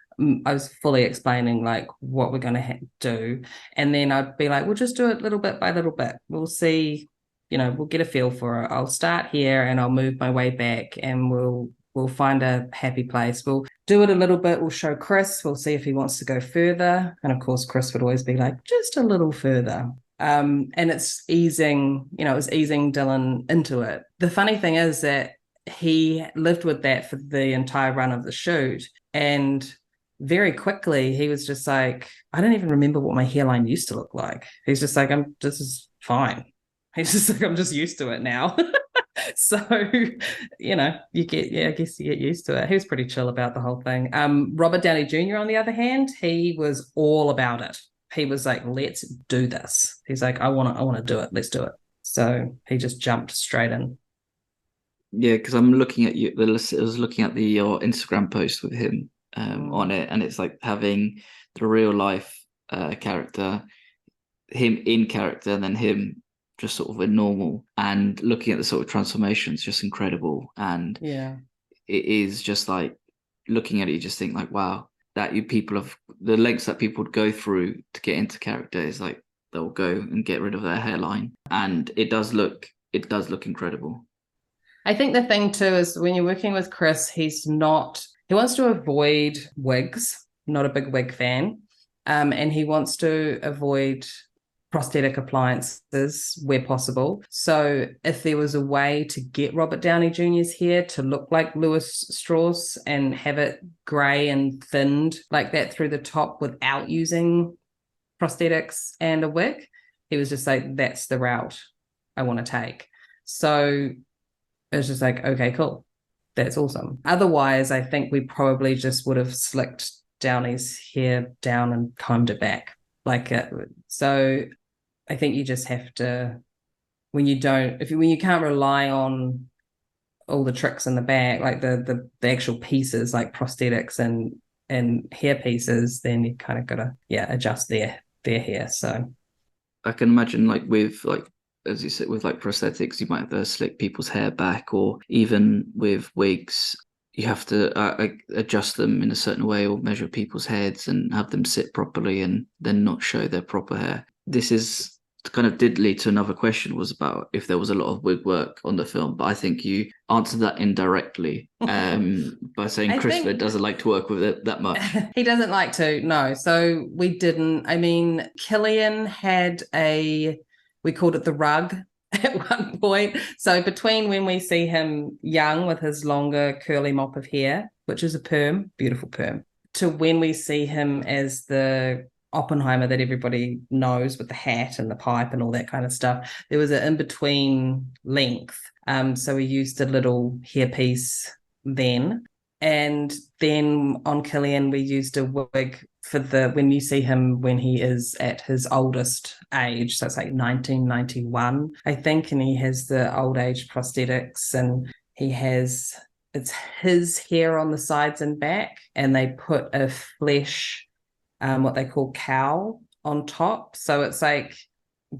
I was fully explaining like what we're going to do, and then I'd be like, we'll just do it little bit by little bit. We'll see. You know, we'll get a feel for it. I'll start here and I'll move my way back, and we'll find a happy place. We'll do it a little bit. We'll show Chris. We'll see if he wants to go further, and of course, Chris would always be like, just a little further. And it's easing, you know, it was easing Dylan into it. The funny thing is that he lived with that for the entire run of the shoot. And very quickly, he was just like, I don't even remember what my hairline used to look like. He's just like, this is fine. He's just like, I'm just used to it now. So, you know, I guess you get used to it. He was pretty chill about the whole thing. Robert Downey Jr., on the other hand, he was all about it. He was like, let's do this. He's like, I want to do it. Let's do it. So he just jumped straight in. Yeah, because I'm looking at I was looking at your Instagram post with him on it, and it's like having the real life character, him in character, and then him just sort of a normal, and looking at the sort of transformations, just incredible. And yeah, it is just like looking at it, you just think like, wow, that people have the lengths that people would go through to get into character is like they'll go and get rid of their hairline, and it does look incredible. I think the thing too is when you're working with Chris, he wants to avoid wigs, not a big wig fan, and he wants to avoid prosthetic appliances where possible. So if there was a way to get Robert Downey Jr.'s hair to look like Louis Strauss and have it grey and thinned like that through the top without using prosthetics and a wig, he was just like, that's the route I want to take. So it was just like, okay, cool. That's awesome. Otherwise, I think we probably just would have slicked Downey's hair down and combed it back. So I think you just have to, when you can't rely on all the tricks in the back, like the actual pieces, like prosthetics and hair pieces, then you kind of gotta adjust their hair. So I can imagine, like, with, like, as you said, with like prosthetics, you might have to slick people's hair back, or even with wigs, you have to adjust them in a certain way, or measure people's heads and have them sit properly and then not show their proper hair. This is kind of did lead to another question, was about if there was a lot of wig work on the film, but I think you answered that indirectly by saying Christopher doesn't like to work with it that much. He doesn't like to, no. So we didn't. I mean, Killian had we called it the rug at one point. So between when we see him young with his longer curly mop of hair, which is a perm, beautiful perm, to when we see him as the Oppenheimer that everybody knows with the hat and the pipe and all that kind of stuff, there was an in-between length. So we used a little hairpiece then. And then on Killian, we used a wig for when you see him when he is at his oldest age. So it's like 1991, I think. And he has the old age prosthetics, and it's his hair on the sides and back. And they put a flesh, what they call cowl, on top. So it's like,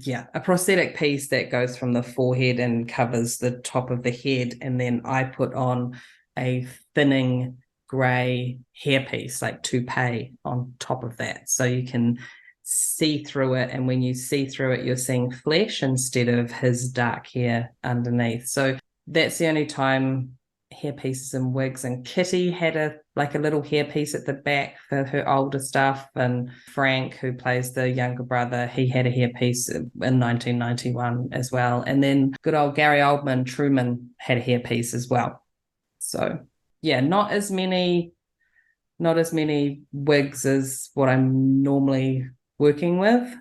a prosthetic piece that goes from the forehead and covers the top of the head. And then I put on a thinning grey hairpiece, like toupee, on top of that. So you can see through it. And when you see through it, you're seeing flesh instead of his dark hair underneath. So that's the only time hairpieces and wigs. And Kitty had a little hairpiece at the back for her older stuff. And Frank, who plays the younger brother, he had a hairpiece in 1991 as well. And then good old Gary Oldman, Truman, had a hairpiece as well. So not as many wigs as what I'm normally working with.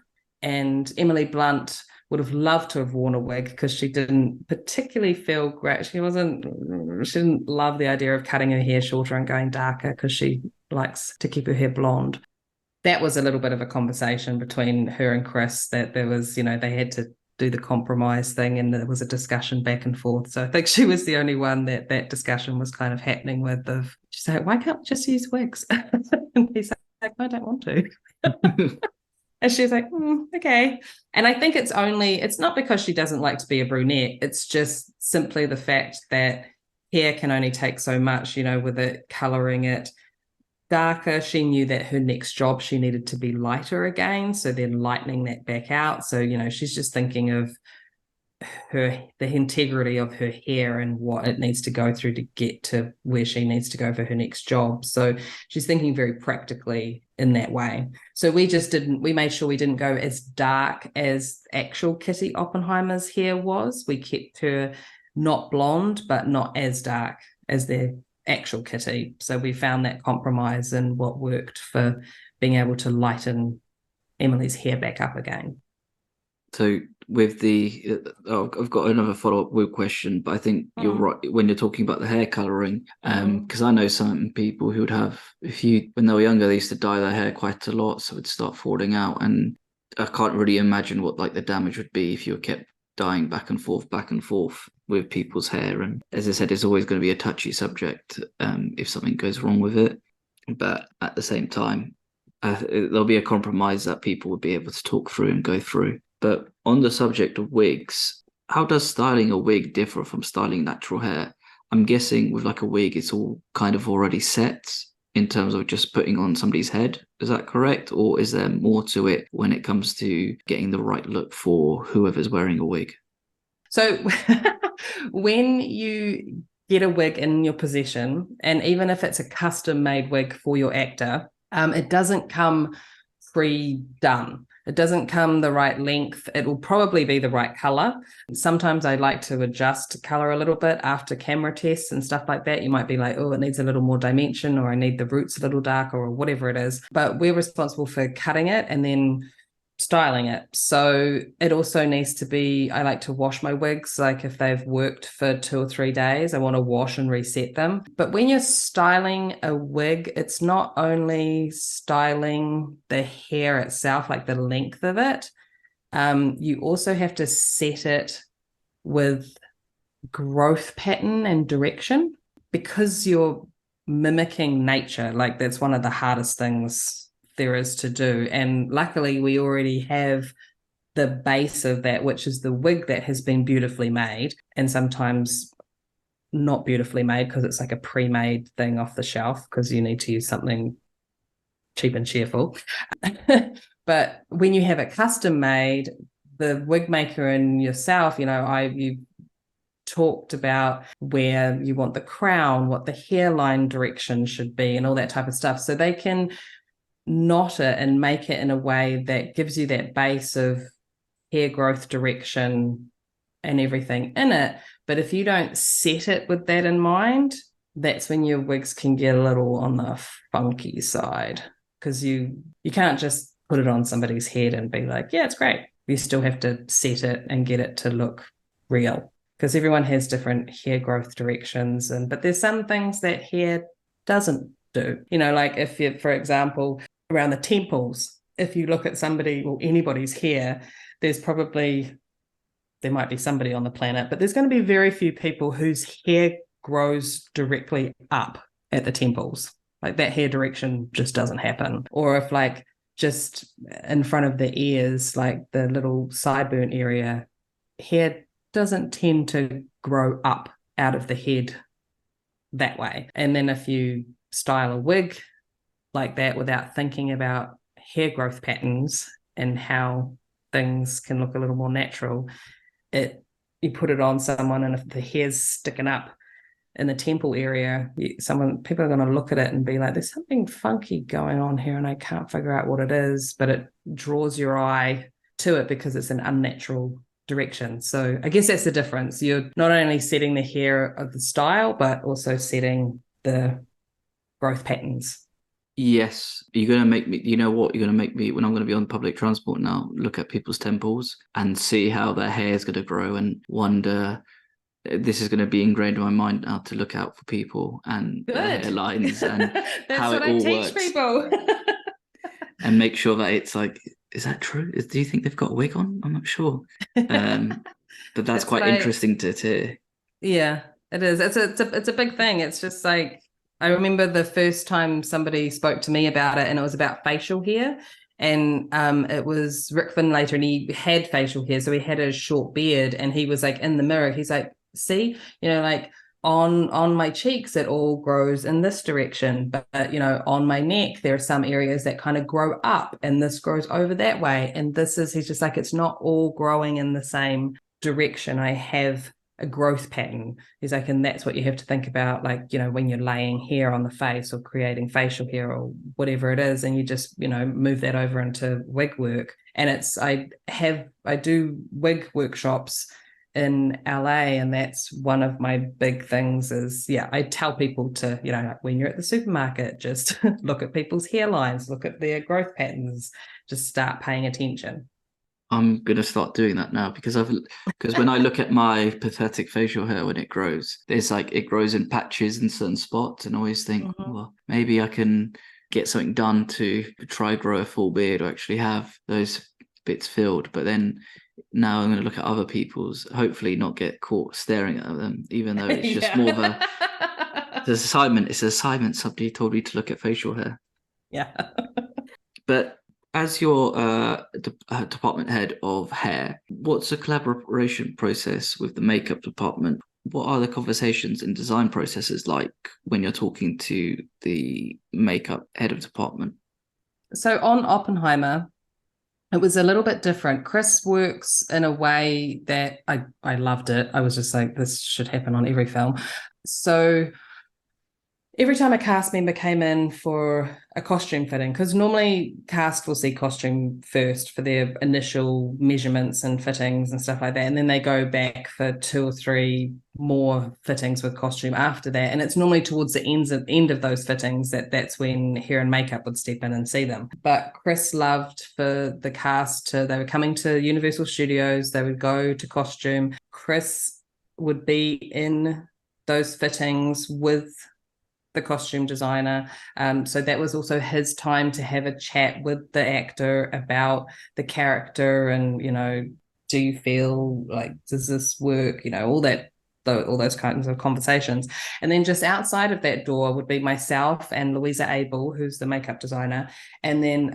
And Emily Blunt would have loved to have worn a wig because she didn't particularly feel great. She didn't love the idea of cutting her hair shorter and going darker because she likes to keep her hair blonde. that was a little bit of a conversation between her and Chris, that there was, they had to do the compromise thing, and there was a discussion back and forth. So I think she was the only one that discussion was kind of happening with. She's like, why can't we just use wigs? And he's like, I don't want to. And she's like, okay. And I think it's not because she doesn't like to be a brunette. It's just simply the fact that hair can only take so much, with it coloring it darker. She knew that her next job, she needed to be lighter again. So then lightening that back out. So, she's just thinking of the integrity of her hair and what it needs to go through to get to where she needs to go for her next job. So she's thinking very practically in that way. So we made sure we didn't go as dark as actual Kitty Oppenheimer's hair was. We kept her not blonde, but not as dark as their actual Kitty. So we found that compromise in what worked for being able to lighten Emily's hair back up again. So with I've got another follow-up wig question, but I think you're right when you're talking about the hair coloring, because I know some people who would have, when they were younger, they used to dye their hair quite a lot, so it would start falling out, and I can't really imagine what like the damage would be if you kept dyeing back and forth with people's hair. And as I said, it's always going to be a touchy subject if something goes wrong with it, but at the same time, there'll be a compromise that people would be able to talk through and go through. But on the subject of wigs, how does styling a wig differ from styling natural hair? I'm guessing with like a wig, it's all kind of already set in terms of just putting on somebody's head. Is that correct? Or is there more to it when it comes to getting the right look for whoever's wearing a wig? So when you get a wig in your possession, and even if it's a custom-made wig for your actor, it doesn't come pre-done. It doesn't come the right length. It will probably be the right color. Sometimes I like to adjust color a little bit after camera tests and stuff like that. You might be like, oh, it needs a little more dimension, or I need the roots a little darker, or whatever it is. But we're responsible for cutting it and then styling it. So it also needs to be, I like to wash my wigs. Like if they've worked for 2 or 3 days, I want to wash and reset them. But when you're styling a wig, it's not only styling the hair itself, like the length of it. You also have to set it with growth pattern and direction, because you're mimicking nature. Like that's one of the hardest things there is to do. And luckily we already have the base of that, which is the wig that has been beautifully made, and sometimes not beautifully made because it's like a pre-made thing off the shelf, because you need to use something cheap and cheerful. But when you have it custom made, the wig maker and yourself, you talked about where you want the crown, what the hairline direction should be, and all that type of stuff. So they can knot it and make it in a way that gives you that base of hair growth direction and everything in it. But if you don't set it with that in mind, that's when your wigs can get a little on the funky side, because you can't just put it on somebody's head and be like, yeah, it's great. You still have to set it and get it to look real, because everyone has different hair growth directions. But there's some things that hair doesn't do. Like if you, for example, around the temples, if you look at somebody or anybody's hair, there might be somebody on the planet, but there's going to be very few people whose hair grows directly up at the temples. Like that hair direction just doesn't happen. Or if like just in front of the ears, like the little sideburn area, hair doesn't tend to grow up out of the head that way. And then if you style a wig like that without thinking about hair growth patterns and how things can look a little more natural, you put it on someone, and if the hair's sticking up in the temple area, people are going to look at it and be like, there's something funky going on here and I can't figure out what it is, but it draws your eye to it because it's an unnatural direction. So I guess that's the difference. You're not only setting the hair of the style, but also setting the growth patterns. Yes. You're going to make me, you know what? You're going to make me, when I'm going to be on public transport now, look at people's temples and see how their hair is going to grow and wonder, this is going to be ingrained in my mind now to look out for people and their hairlines and that's how what it I all teach works. people. and make sure that it's like, is that true? Do you think they've got a wig on? I'm not sure. But that's quite interesting to hear. Yeah, it is. It's a big thing. It's just like, I remember the first time somebody spoke to me about it, and it was about facial hair. And it was Rick Finlater, and he had facial hair, so he had a short beard, and he was like in the mirror. He's like, see, like on my cheeks it all grows in this direction, but on my neck there are some areas that kind of grow up, and this grows over that way, and he's just like, it's not all growing in the same direction. I have a growth pattern. He's like, and that's what you have to think about, like, when you're laying hair on the face or creating facial hair or whatever it is, and you just move that over into wig work. And I do wig workshops in LA, and that's one of my big things is, I tell people to, like when you're at the supermarket, just look at people's hairlines, look at their growth patterns, just start paying attention. I'm gonna start doing that now, because when I look at my pathetic facial hair when it grows, there's like, it grows in patches in certain spots, and I always think, well, maybe I can get something done to try grow a full beard or actually have those bits filled. But then now I'm going to look at other people's, hopefully not get caught staring at them, even though it's just more of it's an assignment. It's an assignment. Somebody told me to look at facial hair. Yeah. But as your department head of hair, what's the collaboration process with the makeup department? What are the conversations and design processes like when you're talking to the makeup head of department? So on Oppenheimer, it was a little bit different. Chris works in a way that I loved it. I was just like, this should happen on every film. So every time a cast member came in for a costume fitting, because normally cast will see costume first for their initial measurements and fittings and stuff like that, and then they go back for 2 or 3 more fittings with costume after that, and it's normally towards the end of those fittings that's when hair and makeup would step in and see them. But Chris loved for the cast they were coming to Universal Studios, they would go to costume. Chris would be in those fittings with the costume designer. So that was also his time to have a chat with the actor about the character and, do you feel like, does this work? All those kinds of conversations. And then just outside of that door would be myself and Louisa Abel, who's the makeup designer, and then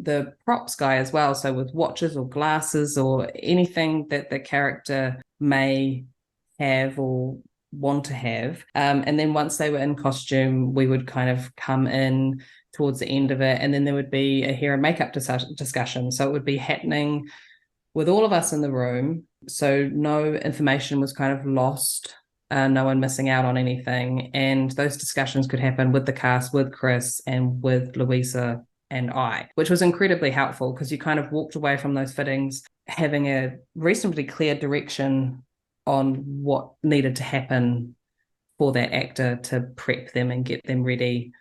the props guy as well. So with watches or glasses or anything that the character may have or want to have. And then once they were in costume, we would kind of come in towards the end of it, and then there would be a hair and makeup discussion. So it would be happening with all of us in the room. So no information was kind of lost, no one missing out on anything. And those discussions could happen with the cast, with Chris and with Louisa and I, which was incredibly helpful because you kind of walked away from those fittings having a reasonably clear direction on what needed to happen for that actor to prep them and get them ready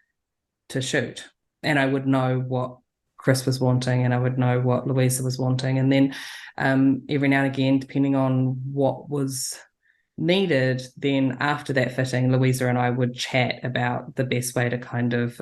to shoot. And I would know what Chris was wanting, and I would know what Louisa was wanting. And then every now and again, depending on what was needed, then after that fitting, Louisa and I would chat about the best way to kind of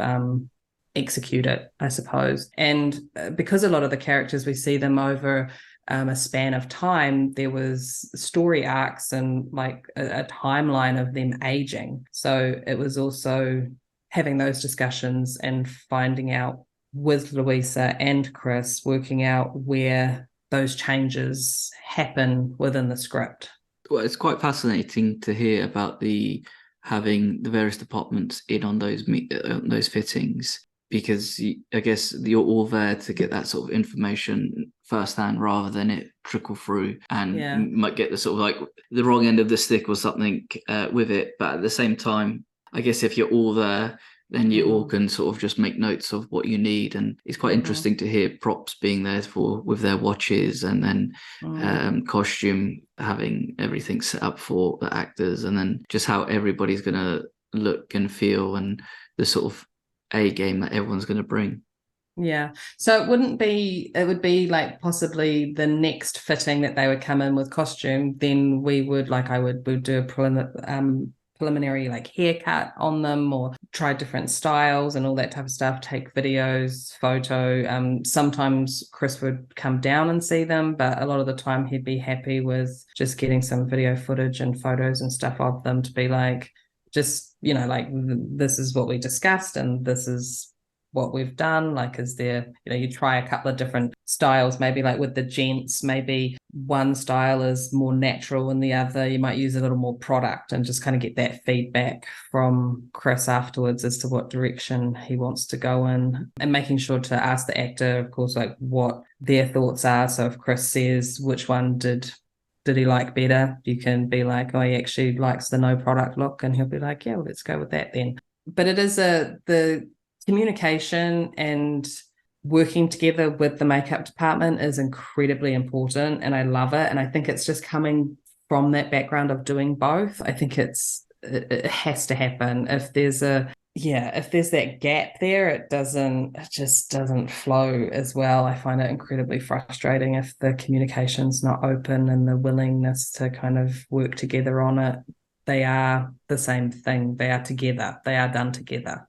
execute it, I suppose. And because a lot of the characters, we see them over a span of time, there was story arcs and like a timeline of them aging. So it was also having those discussions and finding out with Louisa and Chris, working out where those changes happen within the script. Well, it's quite fascinating to hear about having the various departments in on those fittings, because I guess you're all there to get that sort of information firsthand rather than it trickle through, and you might get the sort of like the wrong end of the stick or something with it. But at the same time, I guess if you're all there, then you all can sort of just make notes of what you need. And it's quite interesting to hear props being there with their watches, and then costume having everything set up for the actors, and then just how everybody's going to look and feel, and the sort of A game that everyone's going to bring. Yeah. So it would be like possibly the next fitting that they would come in with costume. Then we would do a preliminary like haircut on them, or try different styles and all that type of stuff, take videos, photo. Sometimes Chris would come down and see them, but a lot of the time he'd be happy with just getting some video footage and photos and stuff of them to be like, just, like, this is what we discussed and this is what we've done. Like, is there, you try a couple of different styles, maybe like with the gents, maybe one style is more natural and the other you might use a little more product, and just kind of get that feedback from Chris afterwards as to what direction he wants to go in, and making sure to ask the actor, of course, like what their thoughts are. So if Chris says which one did he like better, you can be like, oh, he actually likes the no product look, and he'll be like, yeah, well, let's go with that then. But it is the communication and working together with the makeup department is incredibly important, and I love it. And I think it's just coming from that background of doing both. I think it has to happen. If there's that gap there, it just doesn't flow as well. I find it incredibly frustrating if the communication's not open and the willingness to kind of work together on it. They are the same thing. They are together. They are done together.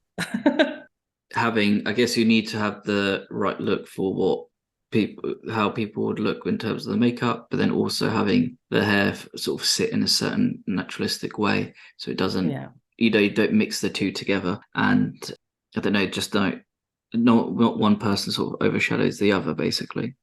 I guess you need to have the right look for how people would look in terms of the makeup, but then also having the hair sort of sit in a certain naturalistic way, so it doesn't, you don't mix the two together. And I don't know, just not one person sort of overshadows the other, basically.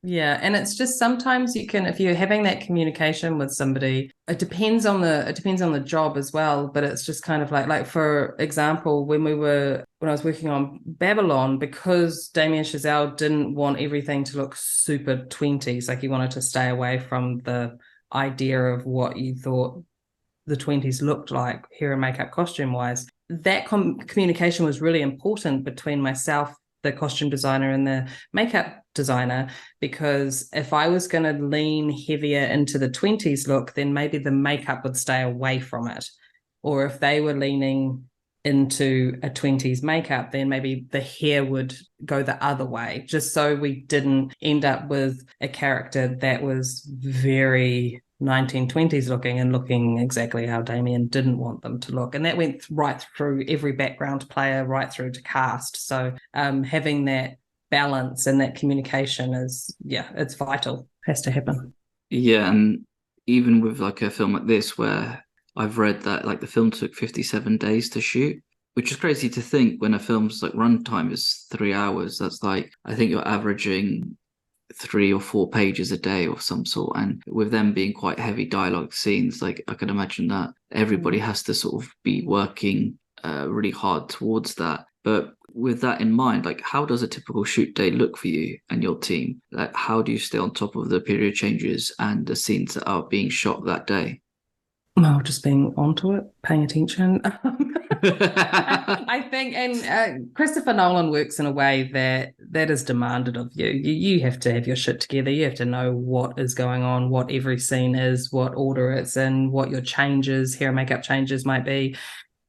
Yeah, and it's just sometimes you can, if you're having that communication with somebody, it depends on the job as well. But it's just kind of like for example, when I was working on Babylon, because Damien Chazelle didn't want everything to look super 20s, like he wanted to stay away from the idea of what you thought the 20s looked like hair and makeup costume wise. That communication was really important between myself, the costume designer, and the makeup designer, because if I was going to lean heavier into the 20s look, then maybe the makeup would stay away from it. Or if they were leaning into a 20s makeup, then maybe the hair would go the other way, just so we didn't end up with a character that was very 1920s looking exactly how Damien didn't want them to look. And that went right through every background player, right through to cast. So having that balance and that communication it's vital, has to happen. Yeah, and even with like a film like this, where I've read that like the film took 57 days to shoot, which is crazy to think when a film's like runtime is 3 hours. That's like, I think you're averaging 3 or 4 pages a day of some sort, and with them being quite heavy dialogue scenes, like I can imagine that everybody has to sort of be working really hard towards that. But with that in mind, like, how does a typical shoot day look for you and your team? Like, how do you stay on top of the period changes and the scenes that are being shot that day? Well, just being onto it, paying attention. I think, and Christopher Nolan works in a way that is demanded of you. You have to have your shit together. You have to know what is going on, what every scene is, what order it's in, what your changes, hair and makeup changes might be.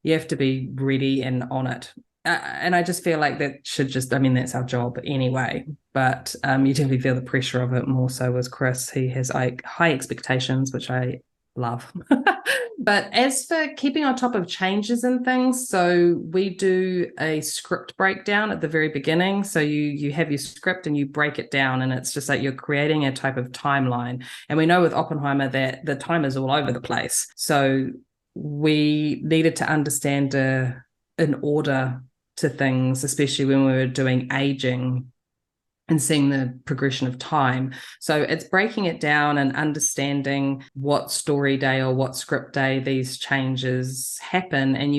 You have to be ready and on it. And I just feel like that should that's our job anyway. But you definitely feel the pressure of it more so as Chris. He has high expectations, which I love. But as for keeping on top of changes and things, so we do a script breakdown at the very beginning. So you have your script and you break it down, and it's just like you're creating a type of timeline. And we know with Oppenheimer that the time is all over the place. So we needed to understand an order to things, especially when we were doing aging and seeing the progression of time. So it's breaking it down and understanding what story day or what script day these changes happen. And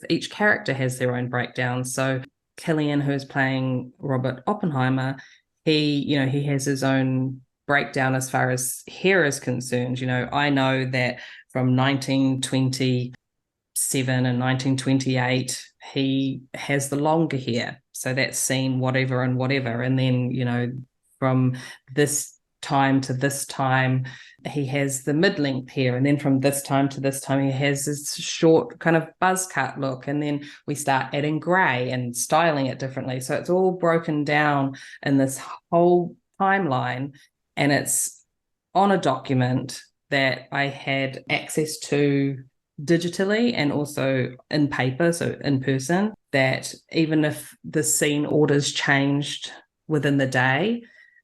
each character has their own breakdown. So Killian, who's playing Robert Oppenheimer, he has his own breakdown as far as hair is concerned. I know that from 1927 and 1928, he has the longer hair. So that's seen whatever and whatever. And then, from this time to this time, he has the mid-length hair. And then from this time to this time, he has this short kind of buzz cut look. And then we start adding gray and styling it differently. So it's all broken down in this whole timeline. And it's on a document that I had access to digitally and also in paper, so in person, that even if the scene orders changed within the day,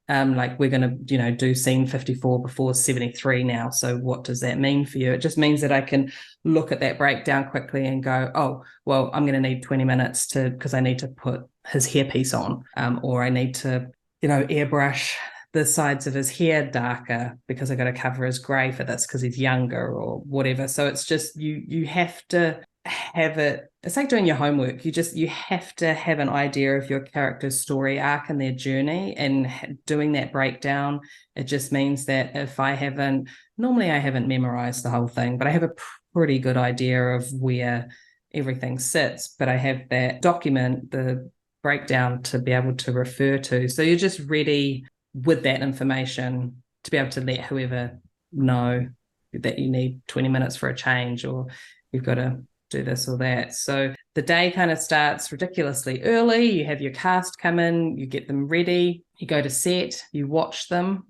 like we're going to, do scene 54 before 73 now. So what does that mean for you? It just means that I can look at that breakdown quickly and go, oh, well, I'm going to need 20 minutes because I need to put his hairpiece on, or I need to, airbrush the sides of his hair darker because I got to cover his grey for this because he's younger or whatever. So it's just you have to have it. It's like doing your homework. You have to have an idea of your character's story arc and their journey, and doing that breakdown. It just means that if I haven't memorized the whole thing, but I have a pretty good idea of where everything sits, but I have that document, the breakdown, to be able to refer to. So you're just ready with that information to be able to let whoever know that you need 20 minutes for a change, or you've got to do this or that. So the day kind of starts ridiculously early. You have your cast come in, you get them ready, you go to set, you watch them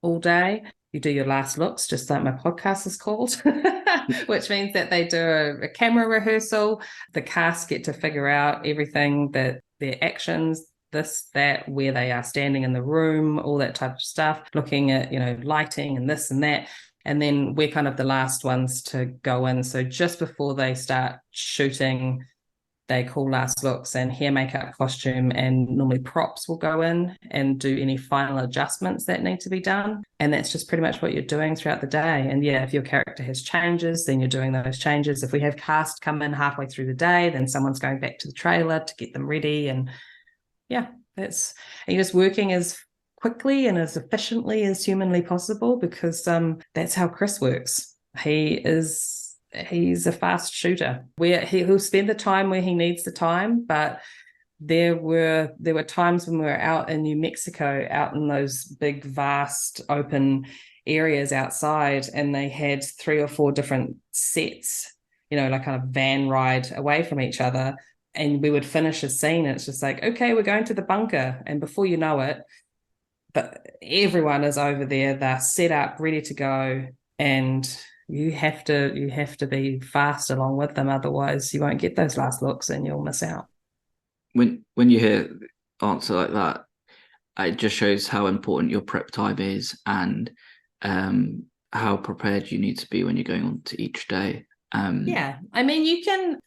all day, you do your last looks, just like my podcast is called, which means that they do a camera rehearsal. The cast get to figure out everything, that their actions, this, that, where they are standing in the room, all that type of stuff, looking at, lighting and this and that. And then we're kind of the last ones to go in. So just before they start shooting, they call last looks, and hair, makeup, costume, and normally props will go in and do any final adjustments that need to be done. And that's just pretty much what you're doing throughout the day. And yeah, if your character has changes, then you're doing those changes. If we have cast come in halfway through the day, then someone's going back to the trailer to get them ready. And yeah, and you're just working as quickly and as efficiently as humanly possible, because that's how Chris works. He's a fast shooter, where he'll spend the time where he needs the time. But there were times when we were out in New Mexico, out in those big, vast, open areas outside, and they had 3 or 4 different sets, like kind of van ride away from each other. And we would finish a scene, and it's just like, okay, we're going to the bunker. And before you know it, but everyone is over there, they're set up, ready to go. And you have to be fast along with them. Otherwise you won't get those last looks and you'll miss out. When you hear an answer like that, it just shows how important your prep time is, and how prepared you need to be when you're going on to each day. Yeah, I mean, you can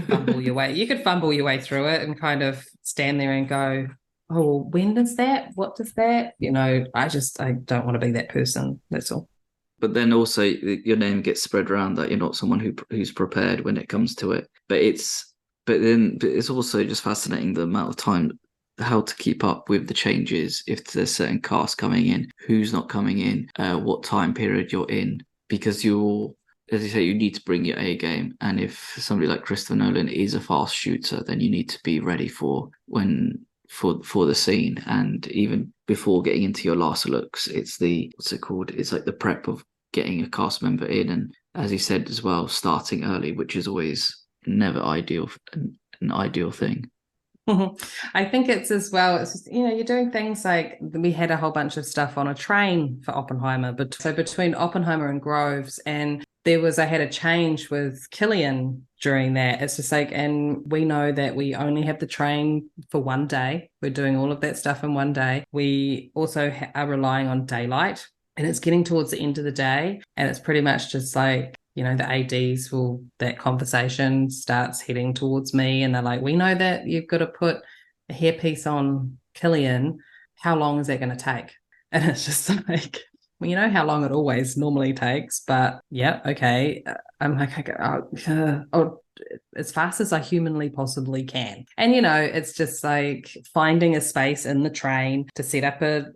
fumble your way. You could fumble your way through it and kind of stand there and go, oh, when does that? What does that? I don't want to be that person. That's all. But then also your name gets spread around that you're not someone who's prepared when it comes to it. But it's also just fascinating the amount of time, how to keep up with the changes, if there's certain casts coming in, who's not coming in, what time period you're in, because as you say, you need to bring your A game. And if somebody like Christopher Nolan is a fast shooter, then you need to be ready for the scene. And even before getting into your last looks, it's what's it called? It's like the prep of getting a cast member in. And as you said as well, starting early, which is always never an ideal thing. I think it's as well, it's just, you're doing things like, we had a whole bunch of stuff on a train for Oppenheimer, but so between Oppenheimer and Groves, and I had a change with Killian during that. It's just like, and we know that we only have the train for one day. We're doing all of that stuff in one day. We also are relying on daylight, and it's getting towards the end of the day, and it's pretty much just like, the ADs that conversation starts heading towards me, and they're like, we know that you've got to put a hairpiece on Killian. How long is that going to take? And it's just like, well, you know how long it always normally takes, but yeah, okay. I'm like, as fast as I humanly possibly can. And, it's just like finding a space in the train to set up a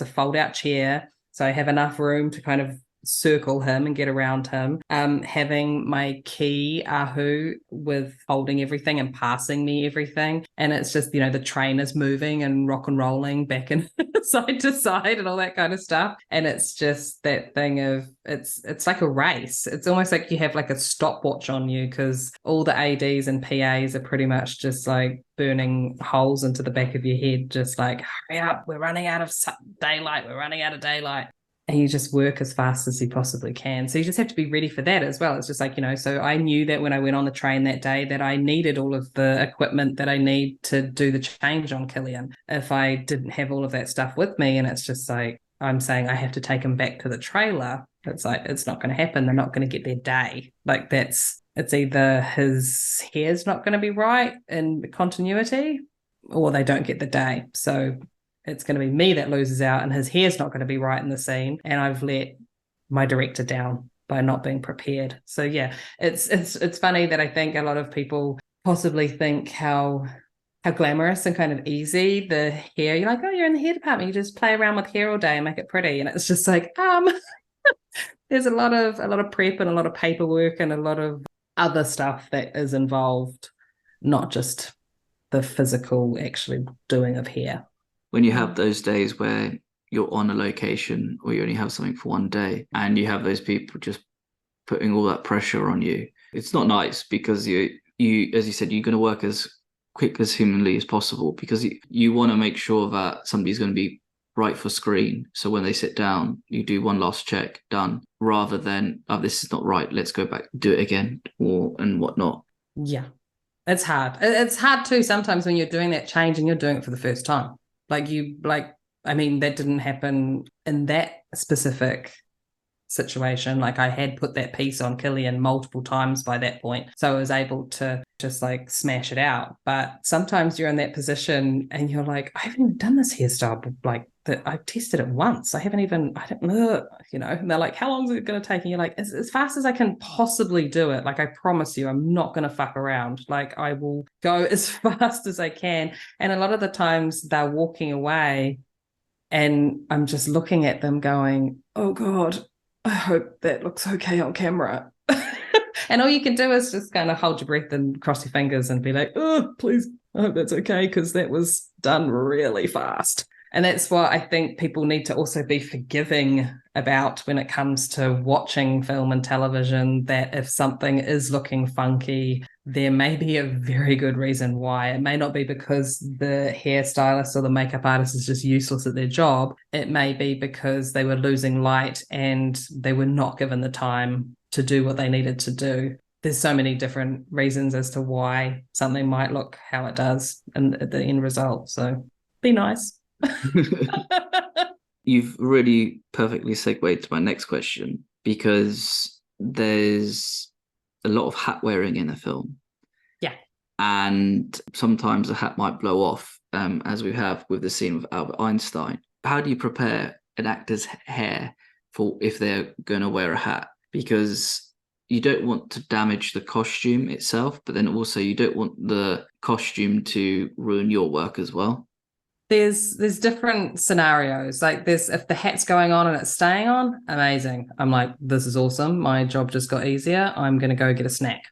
fold out chair, so I have enough room to kind of circle him and get around him, having my key Ahu with holding everything and passing me everything, and it's just the train is moving and rock and rolling back and side to side and all that kind of stuff. And it's just that thing of it's like a race. It's almost like you have like a stopwatch on you, because all the ADs and PAs are pretty much just like burning holes into the back of your head, just like, hurry up, we're running out of daylight. and you just work as fast as you possibly can. So you just have to be ready for that as well. It's just like, so I knew that when I went on the train that day that I needed all of the equipment that I need to do the change on Killian. If I didn't have all of that stuff with me, and it's just like, I'm saying I have to take him back to the trailer, it's like, it's not going to happen. They're not going to get their day. Like it's either his hair's not going to be right in continuity, or they don't get the day. So it's going to be me that loses out, and his hair's not going to be right in the scene, and I've let my director down by not being prepared. So yeah, it's funny that I think a lot of people possibly think how glamorous and kind of easy the hair. You're like, oh, you're in the hair department, you just play around with hair all day and make it pretty, and it's just like there's a lot of prep and a lot of paperwork and a lot of other stuff that is involved, not just the physical actually doing of hair. When you have those days where you're on a location or you only have something for one day and you have those people just putting all that pressure on you, it's not nice, because you as you said, you're going to work as quick as humanly as possible, because you want to make sure that somebody's going to be right for screen. So when they sit down, you do one last check, done, rather than, oh, this is not right, let's go back, do it again, and whatnot. Yeah, it's hard. It's hard too sometimes when you're doing that change and you're doing it for the first time. That didn't happen in that specific situation. Like, I had put that piece on Killian multiple times by that point, so I was able to just like smash it out. But sometimes you're in that position and you're like, I haven't even done this hairstyle, like that I've tested it once. I don't, and they're like, how long is it going to take? And you're like, as fast as I can possibly do it. Like, I promise you, I'm not going to fuck around. Like, I will go as fast as I can. And a lot of the times they're walking away and I'm just looking at them going, oh God, I hope that looks okay on camera. And all you can do is just kind of hold your breath and cross your fingers and be like, oh, please, I hope that's okay, because that was done really fast. And that's what I think people need to also be forgiving about when it comes to watching film and television, that if something is looking funky, there may be a very good reason why. It may not be because the hairstylist or the makeup artist is just useless at their job. It may be because they were losing light and they were not given the time to do what they needed to do. There's so many different reasons as to why something might look how it does and the end result. So be nice. You've really perfectly segued to my next question, because there's a lot of hat wearing in a film. Yeah. And sometimes a hat might blow off, as we have with the scene with Albert Einstein. How do you prepare an actor's hair for if they're going to wear a hat? Because you don't want to damage the costume itself, but then also you don't want the costume to ruin your work as well. There's different scenarios. Like, if the hat's going on and it's staying on, amazing. I'm like, this is awesome. My job just got easier. I'm going to go get a snack.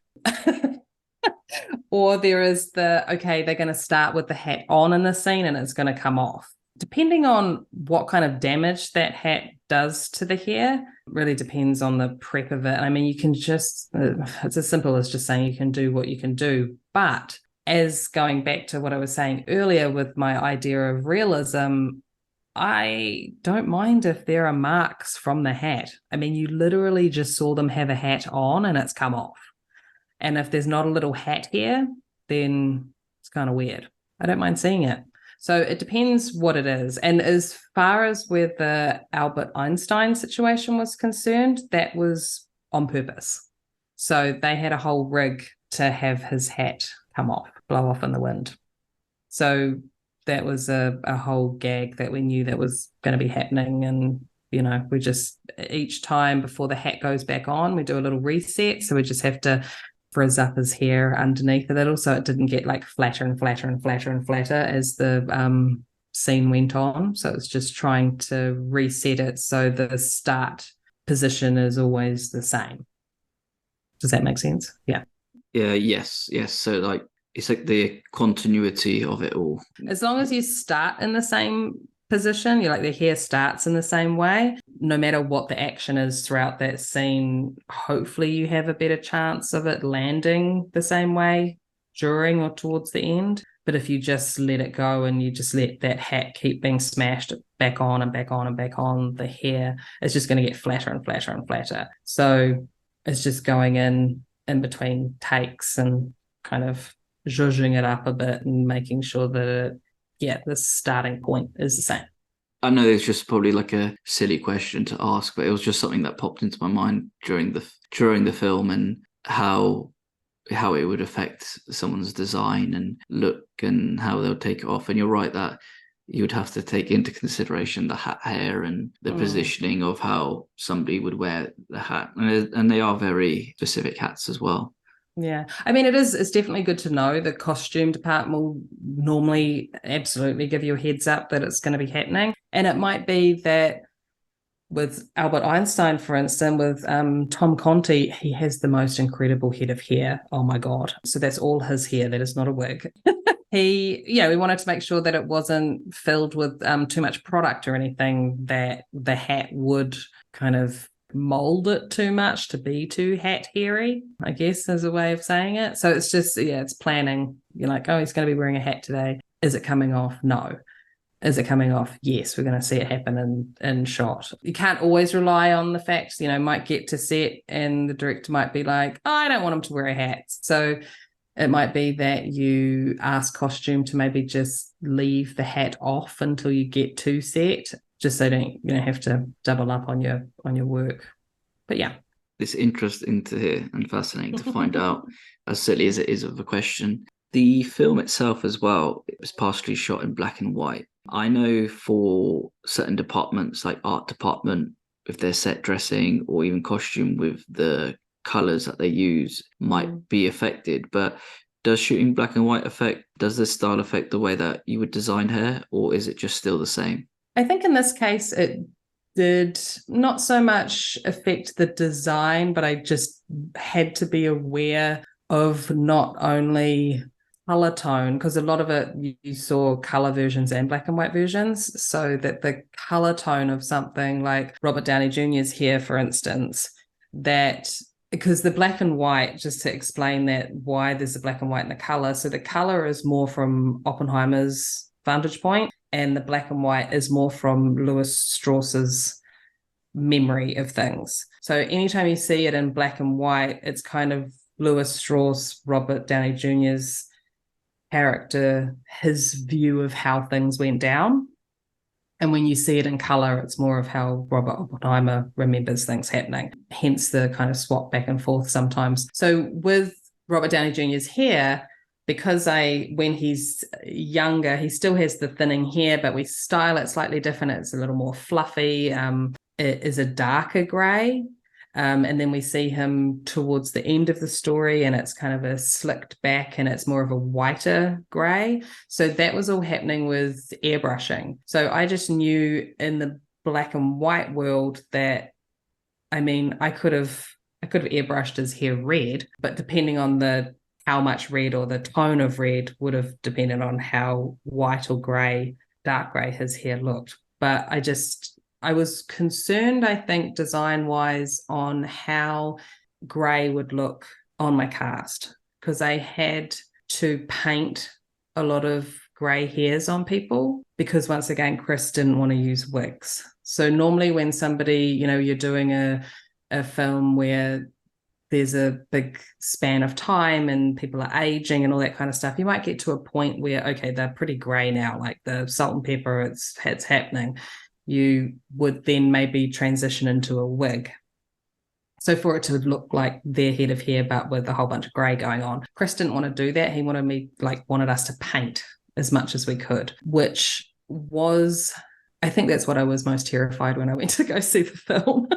Or there is they're going to start with the hat on in the scene and it's going to come off. Depending on what kind of damage that hat does to the hair, really depends on the prep of it. I mean, you can just, it's as simple as just saying you can do what you can do. But as going back to what I was saying earlier with my idea of realism, I don't mind if there are marks from the hat. I mean, you literally just saw them have a hat on and it's come off. And if there's not a little hat here, then it's kind of weird. I don't mind seeing it. So it depends what it is. And as far as where the Albert Einstein situation was concerned, that was on purpose. So they had a whole rig to have his hat come off, blow off in the wind. So that was a whole gag that we knew that was going to be happening. And, we just, each time before the hat goes back on, we do a little reset. So we just have to frizz up his hair underneath a little so it didn't get like flatter and flatter and flatter and flatter as the scene went on. So it's just trying to reset it so the start position is always the same. Does that make sense? Yeah. Yeah, yes. So like, it's like the continuity of it all. As long as you start in the same position, you're like, the hair starts in the same way, no matter what the action is throughout that scene, hopefully you have a better chance of it landing the same way during or towards the end. But if you just let it go and you just let that hat keep being smashed back on and back on and back on, the hair is just going to get flatter and flatter and flatter. So it's just going in between takes and kind of zhuzhing it up a bit and making sure that the starting point is the same. I know it's just probably like a silly question to ask, but it was just something that popped into my mind during the film, and how it would affect someone's design and look and how they'll take it off. And you're right that you would have to take into consideration the hat hair and the positioning of how somebody would wear the hat. And they are very specific hats as well. Yeah. I mean, it's definitely good to know. The costume department will normally absolutely give you a heads up that it's going to be happening. And it might be that with Albert Einstein, for instance, with Tom Conti, he has the most incredible head of hair. Oh my God. So that's all his hair. That is not a wig. We wanted to make sure that it wasn't filled with too much product or anything, that the hat would kind of mold it too much to be too hat hairy, I guess is a way of saying it. So it's just, it's planning. You're like, oh, he's going to be wearing a hat today. Is it coming off? No. Is it coming off? Yes, we're going to see it happen in shot. You can't always rely on the facts. Might get to set and the director might be like, oh, I don't want him to wear a hat. So it might be that you ask costume to maybe just leave the hat off until you get to set, just so you don't have to double up on your work. But yeah. It's interesting to hear and fascinating to find out, as silly as it is of a question. The film itself as well, it was partially shot in black and white. I know for certain departments, like art department, with their set dressing or even costume with the colours that they use might be affected. But does shooting black and white does this style affect the way that you would design hair, or is it just still the same? I think in this case, it did not so much affect the design, but I just had to be aware of not only color tone, because a lot of it you saw color versions and black and white versions, so that the color tone of something like Robert Downey Jr.'s hair, for instance, that because the black and white, just to explain that why there's the black and white and the color, so the color is more from Oppenheimer's vantage point, and the black and white is more from Lewis Strauss's memory of things. So anytime you see it in black and white, it's kind of Lewis Strauss, Robert Downey Jr.'s character, his view of how things went down. And when you see it in color, it's more of how Robert Oppenheimer remembers things happening. Hence the kind of swap back and forth sometimes. So with Robert Downey Jr.'s hair, because when he's younger, he still has the thinning hair, but we style it slightly different. It's a little more fluffy. It is a darker gray. And then we see him towards the end of the story, and it's kind of a slicked back, and it's more of a whiter gray. So that was all happening with airbrushing. So I just knew in the black and white world that, I mean, I could have airbrushed his hair red, but depending on how much red or the tone of red would have depended on how white or gray, dark gray his hair looked. But I was concerned, I think, design-wise, on how grey would look on my cast, because I had to paint a lot of grey hairs on people, because once again, Chris didn't want to use wigs. So normally when somebody, you're doing a film where there's a big span of time and people are aging and all that kind of stuff, you might get to a point where, okay, they're pretty grey now, like the salt and pepper, it's happening. You would then maybe transition into a wig. So for it to look like their head of hair, but with a whole bunch of grey going on. Chris didn't want to do that. He wanted us to paint as much as we could, which was, I think that's what I was most terrified when I went to go see the film.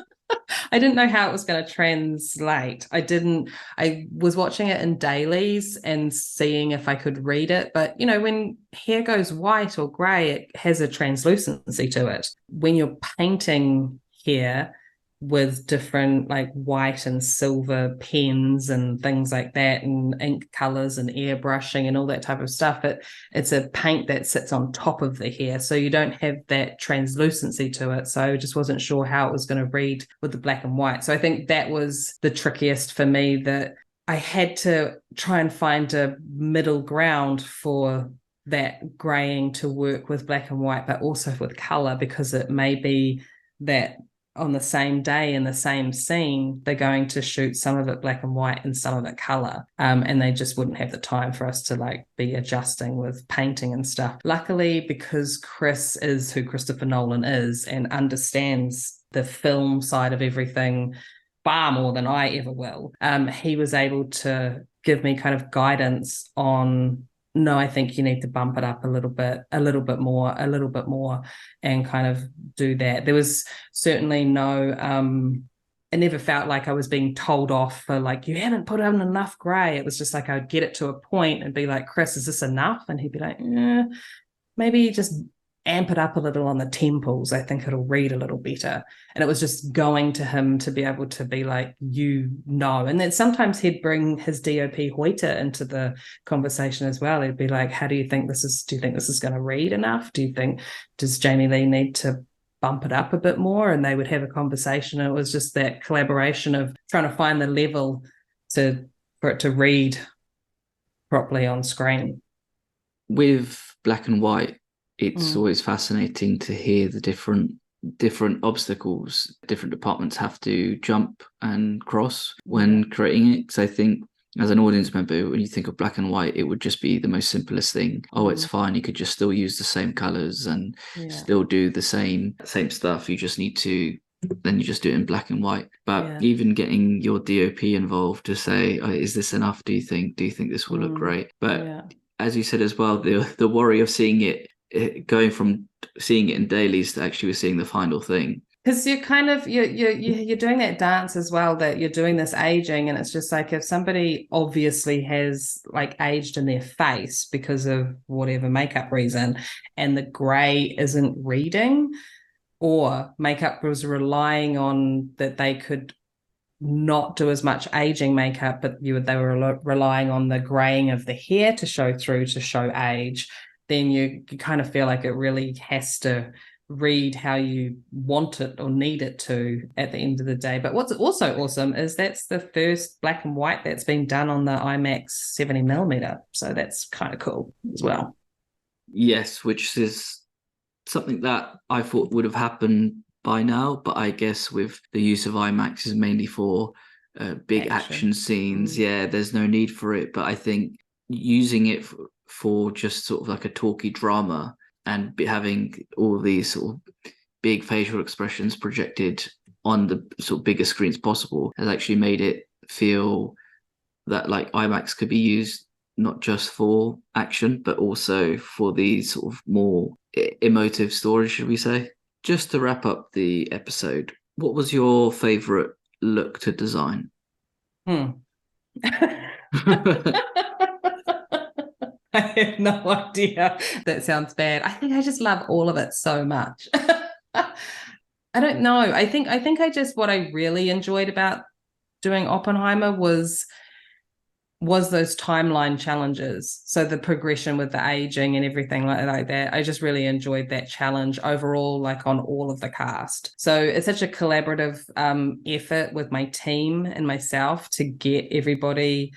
I didn't know how it was going to translate. I was watching it in dailies and seeing if I could read it. But, when hair goes white or grey, it has a translucency to it. When you're painting hair with different like white and silver pens and things like that, and ink colors and airbrushing and all that type of stuff, it's a paint that sits on top of the hair, so you don't have that translucency to it. So I just wasn't sure how it was going to read with the black and white. So I think that was the trickiest for me, that I had to try and find a middle ground for that graying to work with black and white, but also with color, because it may be that on the same day in the same scene, they're going to shoot some of it black and white and some of it color. And they just wouldn't have the time for us to like be adjusting with painting and stuff. Luckily, because Chris is who Christopher Nolan is and understands the film side of everything far more than I ever will, he was able to give me kind of guidance on, no, I think you need to bump it up a little bit more, and kind of do that. There was certainly no, it never felt like I was being told off for like, you haven't put in enough gray. It was just like, I'd get it to a point and be like, Chris, is this enough? And he'd be like, maybe just amp it up a little on the temples. I think it'll read a little better. And it was just going to him to be able to be like, and then sometimes he'd bring his DOP Hoyter into the conversation as well. He'd be like, how do you think this is going to read enough? Does Jaime Leigh need to bump it up a bit more? And they would have a conversation. And it was just that collaboration of trying to find the level for it to read properly on screen. With black and white, it's always fascinating to hear the different obstacles different departments have to jump and cross when creating it. Because I think as an audience member, when you think of black and white, it would just be the most simplest thing. It's fine, you could just still use the same colors and still do the same stuff. You just need to, then you just do it in black and white. But even getting your DOP involved to say, is this enough? Do you think this will look great? But as you said as well, the worry of seeing it going from seeing it in dailies to actually seeing the final thing, because you're kind of you're doing that dance as well, that you're doing this aging, and it's just like, if somebody obviously has like aged in their face because of whatever makeup reason, and the gray isn't reading, or makeup was relying on that they could not do as much aging makeup, but they were relying on the graying of the hair to show through to show age, then you kind of feel like it really has to read how you want it or need it to at the end of the day. But what's also awesome is that's the first black and white that's been done on the IMAX 70mm. So that's kind of cool as well. Yes, which is something that I thought would have happened by now, but I guess with the use of IMAX is mainly for big action scenes. There's no need for it. But I think using it for just sort of like a talky drama and having all these sort of big facial expressions projected on the sort of biggest screens possible has actually made it feel that like IMAX could be used not just for action, but also for these sort of more emotive stories, should we say. Just to wrap up the episode, what was your favorite look to design? I have no idea. That sounds bad. I think I just love all of it so much. I don't know. I think what I really enjoyed about doing Oppenheimer was those timeline challenges. So the progression with the aging and everything like that. I just really enjoyed that challenge overall, like on all of the cast. So it's such a collaborative effort with my team and myself to get everybody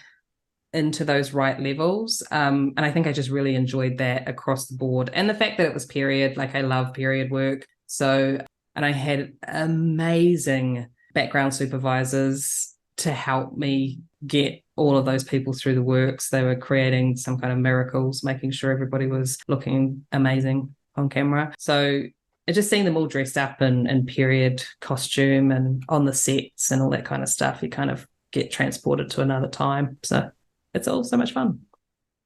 into those right levels. And I think I just really enjoyed that across the board. And the fact that it was period, like I love period work. So, and I had amazing background supervisors to help me get all of those people through the works. They were creating some kind of miracles, making sure everybody was looking amazing on camera. So just seeing them all dressed up in period costume and on the sets and all that kind of stuff, you kind of get transported to another time. So it's all so much fun.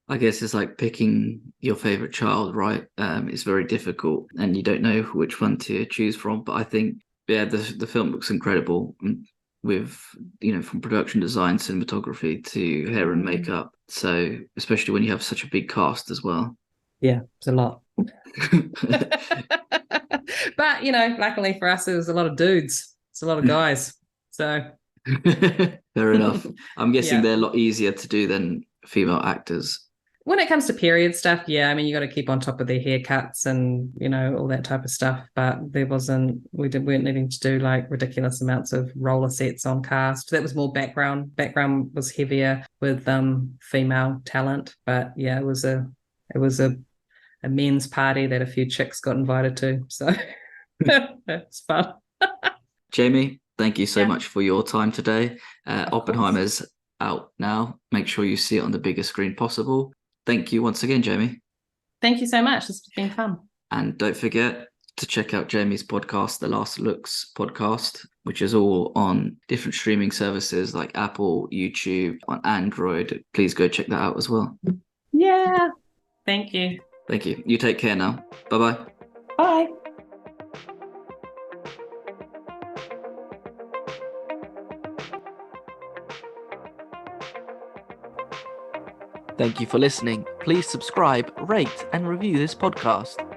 I guess it's like picking your favorite child, right? It's very difficult and you don't know which one to choose from. But I think, the film looks incredible with, from production design, cinematography to hair and makeup. So especially when you have such a big cast as well. Yeah, it's a lot. But, luckily for us, it was a lot of dudes. It's a lot of guys. So fair enough. I'm guessing they're a lot easier to do than female actors. When it comes to period stuff, yeah, I mean, you got to keep on top of their haircuts and, you know, all that type of stuff. But we weren't needing to do like ridiculous amounts of roller sets on cast. That was more background. Background was heavier with female talent. But yeah, it was a men's party that a few chicks got invited to. So it's fun. Jaime, thank you so much for your time today. Oppenheimer's out now. Make sure you see it on the biggest screen possible. Thank you once again, Jaime. Thank you so much. It's been fun. And don't forget to check out Jaime's podcast, The Last Looks podcast, which is all on different streaming services like Apple, YouTube, on Android. Please go check that out as well. Yeah. Thank you. Thank you. You take care now. Bye-bye. Bye. Thank you for listening. Please subscribe, rate, and review this podcast.